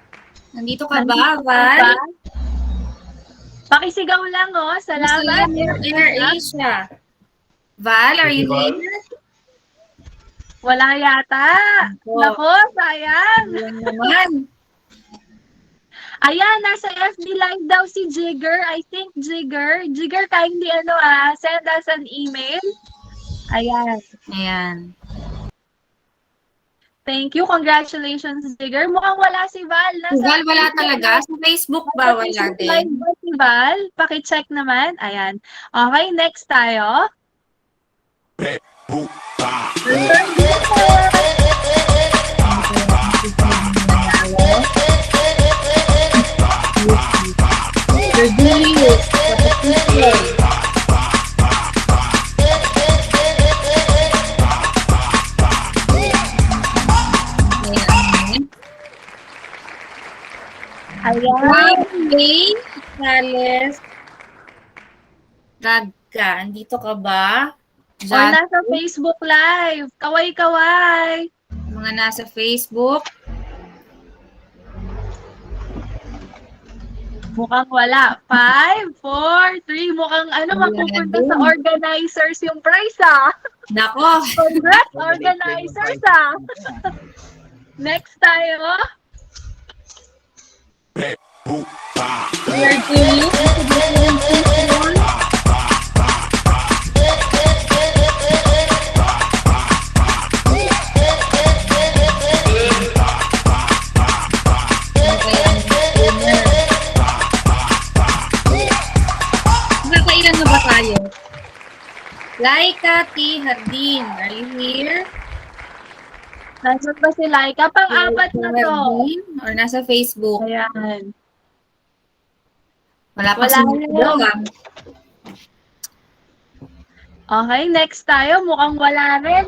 Speaker 9: Nandito ka ba, Val?
Speaker 7: Pakisigaw lang, oh. Salamat.
Speaker 9: Air Asia. Val, are you here?
Speaker 7: Wala yata. Nako, sayang.
Speaker 9: Ayan naman.
Speaker 7: Ayan, nasa FB Live daw si Jigger. I think Jigger. Jigger, kindly send us an email. Ayan.
Speaker 9: Ayan.
Speaker 7: Thank you. Congratulations, Jigger. Mukhang wala si Val.
Speaker 9: Si Val, wala talaga. Sa Facebook ba? Wala din.
Speaker 7: Live ba si Val? Pakicheck naman. Ayan. Okay, next tayo. Ayan.
Speaker 9: May Sales. Ragka, andito ka ba?
Speaker 7: Or nasa Facebook Live. Kaway-kaway.
Speaker 9: Mga nasa Facebook.
Speaker 7: Mukhang wala. 5, 4, 3. Mukhang mapupunta sa organizers yung prize,
Speaker 9: Nako.
Speaker 7: Congrats, organizers, Next tayo.
Speaker 9: Where do you? Nakailan na ba tayo? Laika T. Hardin, are you here?
Speaker 7: Nasaan ba si Laika? Pang-apat na to.
Speaker 9: Or nasa Facebook?
Speaker 7: Ayan.
Speaker 9: Wala pa sumunod.
Speaker 7: Okay, next tayo. Mukhang wala rin,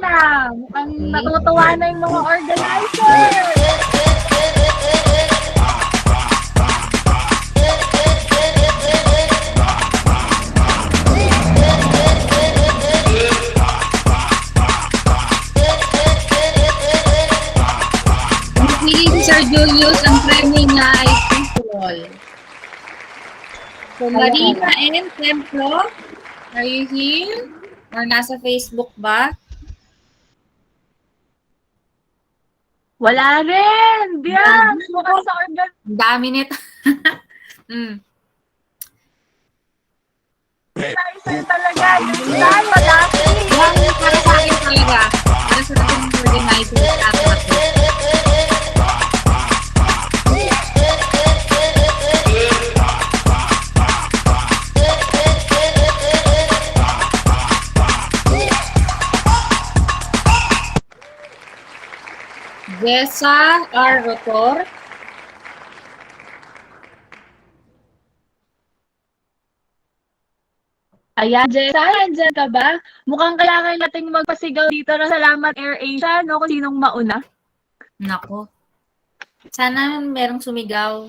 Speaker 7: Mukhang natutuwa na yung mga organizers.
Speaker 9: Pili si Sir Julius ang premyo niya ay Templo. So, Marina and Templo, are you here? Or nasa Facebook ba?
Speaker 7: Wala rin! Diyan! Mukhang sa
Speaker 9: dami nito.
Speaker 7: Organizer talaga. Yung tayo, laki!
Speaker 9: Para sa akin talaga. Para sa ating organizer sa akin. Jessa R. Rotor.
Speaker 7: Ayan, Jessa, andyan ka ba? Mukhang kailangan nating magpasigaw dito na salamat AirAsia, no? Kung sinong mauna.
Speaker 9: Nako. Sana merong sumigaw.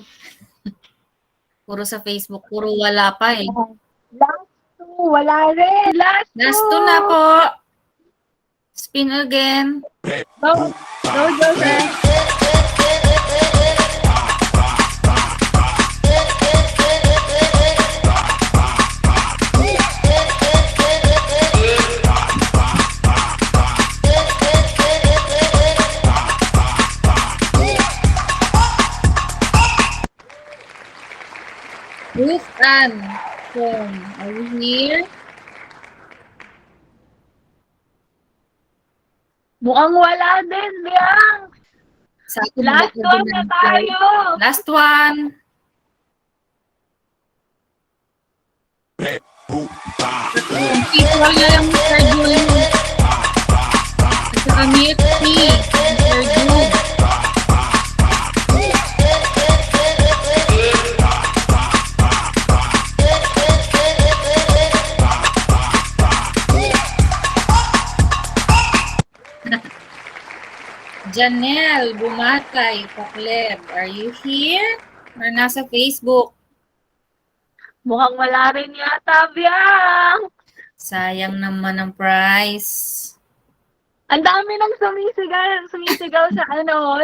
Speaker 9: Puro sa Facebook. Puro wala pa eh.
Speaker 7: Last two, wala rin. Last
Speaker 9: two na po. Spin again.
Speaker 7: Go, Joseph.
Speaker 9: Ruth Ann. Are you here?
Speaker 7: Mukhang wala din, Biang. Last one na tayo.
Speaker 9: Last one. People na lang Mr. Julius. At saka Mitzi. Mr. Jude. Janelle Bumatay, Pakleb, are you here? Or nasa Facebook?
Speaker 7: Mukhang wala rin yata, Biang.
Speaker 9: Sayang naman ang prize.
Speaker 7: Ang dami nang sumisigaw sa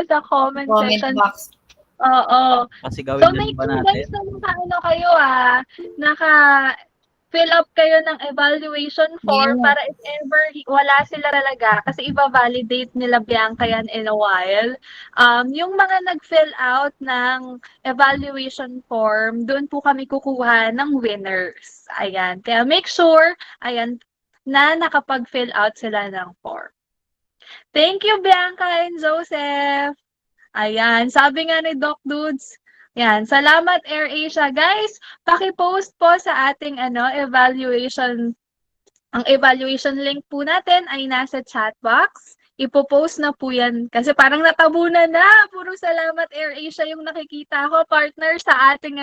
Speaker 7: sa comment section.
Speaker 9: Box.
Speaker 7: Oo.
Speaker 8: Pasigawin
Speaker 7: So
Speaker 8: din
Speaker 7: make
Speaker 8: ba
Speaker 7: sure
Speaker 8: natin?
Speaker 7: guys na kayo naka-fill up kayo ng evaluation form para if ever wala sila talaga kasi iba-validate nila Bianca yan in a while. Yung mga nag-fill out ng evaluation form, doon po kami kukuha ng winners. Ayan. Kaya make sure, na nakapag-fill out sila ng form. Thank you, Bianca and Joseph. Ayan, sabi nga ni Doc Dudes, yan, salamat AirAsia. Guys, paki-post po sa ating evaluation. Ang evaluation link po natin ay nasa chat box. Ipo-post na po yan kasi parang natabunan na. Puro salamat AirAsia yung nakikita ko, partner, sa ating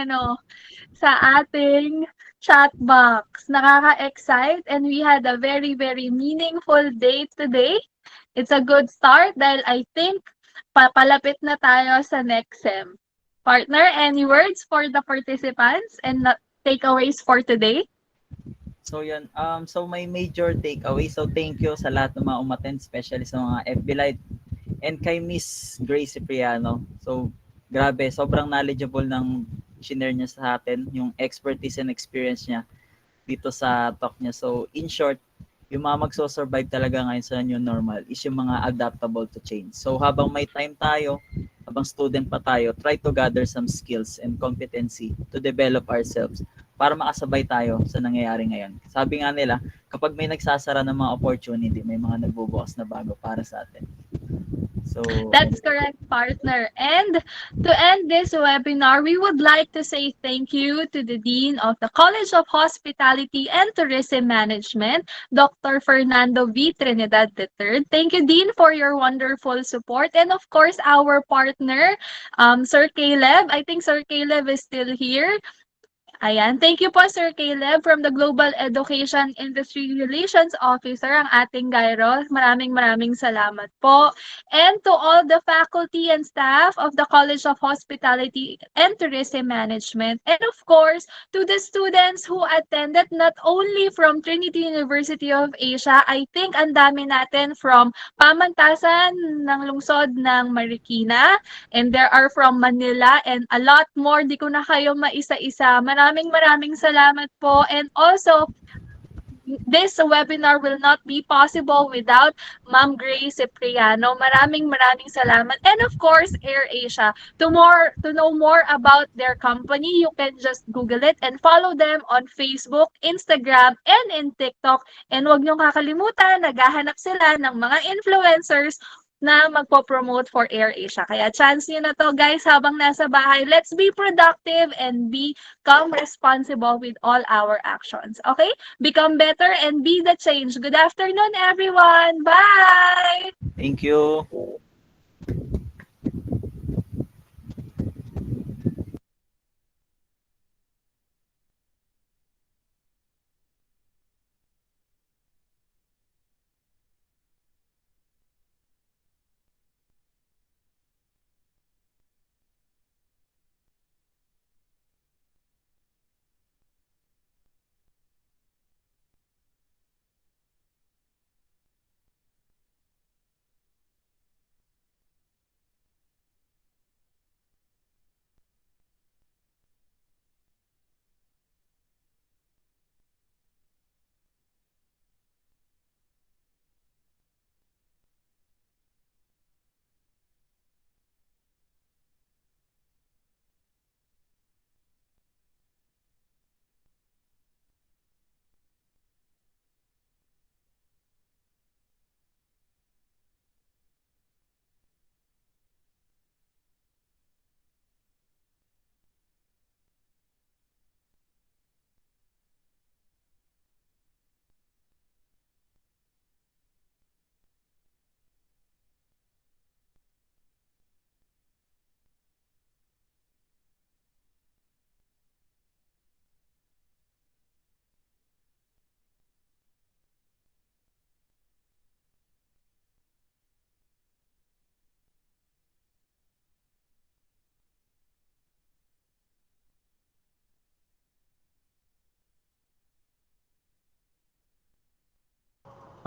Speaker 7: chat box. Nakaka-excite and we had a very, very meaningful day today. It's a good start dahil I think papalapit na tayo sa next SEM. Partner, any words for the participants and takeaways for today?
Speaker 8: So yan, so my major takeaway, so thank you sa lahat ng mga umattend, especially sa mga FB Live and kay Miss Grace Cipriano. So grabe, sobrang knowledgeable ng shinare niya sa atin, yung expertise and experience niya dito sa talk niya. So in short, yung mga magso-survive talaga ngayon sa new normal is yung mga adaptable to change. So habang may time tayo, habang student pa tayo, try to gather some skills and competency to develop ourselves para makasabay tayo sa nangyayari ngayon. Sabi nga nila, kapag may nagsasara ng mga opportunity, may mga nagbubukas na bago para sa atin. So,
Speaker 7: That's correct, partner. And to end this webinar, we would like to say thank you to the Dean of the College of Hospitality and Tourism Management, Dr. Fernando V. Trinidad III. Thank you, Dean, for your wonderful support. And of course, our partner, Sir Caleb. I think Sir Caleb is still here. Ayan. Thank you po, Sir Caleb, from the Global Education Industry Relations Officer, ang ating Gyro. Maraming salamat po. And to all the faculty and staff of the College of Hospitality and Tourism Management. And of course, to the students who attended not only from Trinity University of Asia, I think ang dami natin from Pamantasan ng lungsod ng Marikina, and there are from Manila and a lot more. Di ko na kayo maisa-isa. Maraming salamat po. And also, this webinar will not be possible without Ma'am Grace Cipriano. Maraming salamat. And of course, AirAsia. To know more about their company, you can just Google it and follow them on Facebook, Instagram, and in TikTok. And huwag niyong kakalimutan, naghahanap sila ng mga influencers na magpo-promote for AirAsia. Kaya chance niyo na to, guys, habang nasa bahay. Let's be productive and become responsible with all our actions. Okay? Become better and be the change. Good afternoon, everyone. Bye!
Speaker 8: thank you.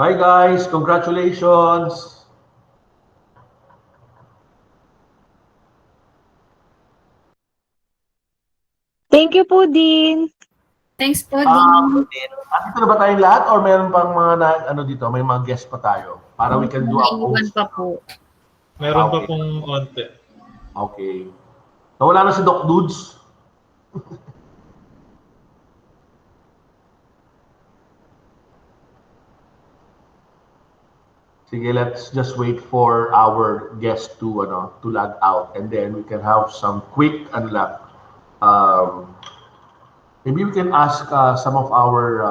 Speaker 12: Hi guys, congratulations.
Speaker 7: Thank you po, Dean.
Speaker 9: Thanks po, Dean.
Speaker 12: Andito na ba tayong lahat or meron pang mga ano dito, may mga guest pa tayo para we can do a
Speaker 9: Naiwan
Speaker 12: post.
Speaker 9: pa po.
Speaker 6: Meron pa pong konti.
Speaker 12: Okay. Nawala na si Doc Dudes. Sige, let's just wait for our guest to log out and then we can have some quick unlock. Maybe we can ask some of our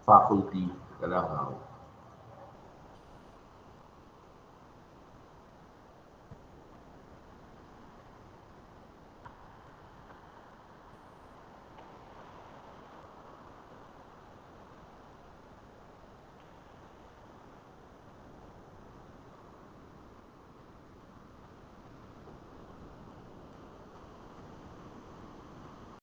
Speaker 12: faculty.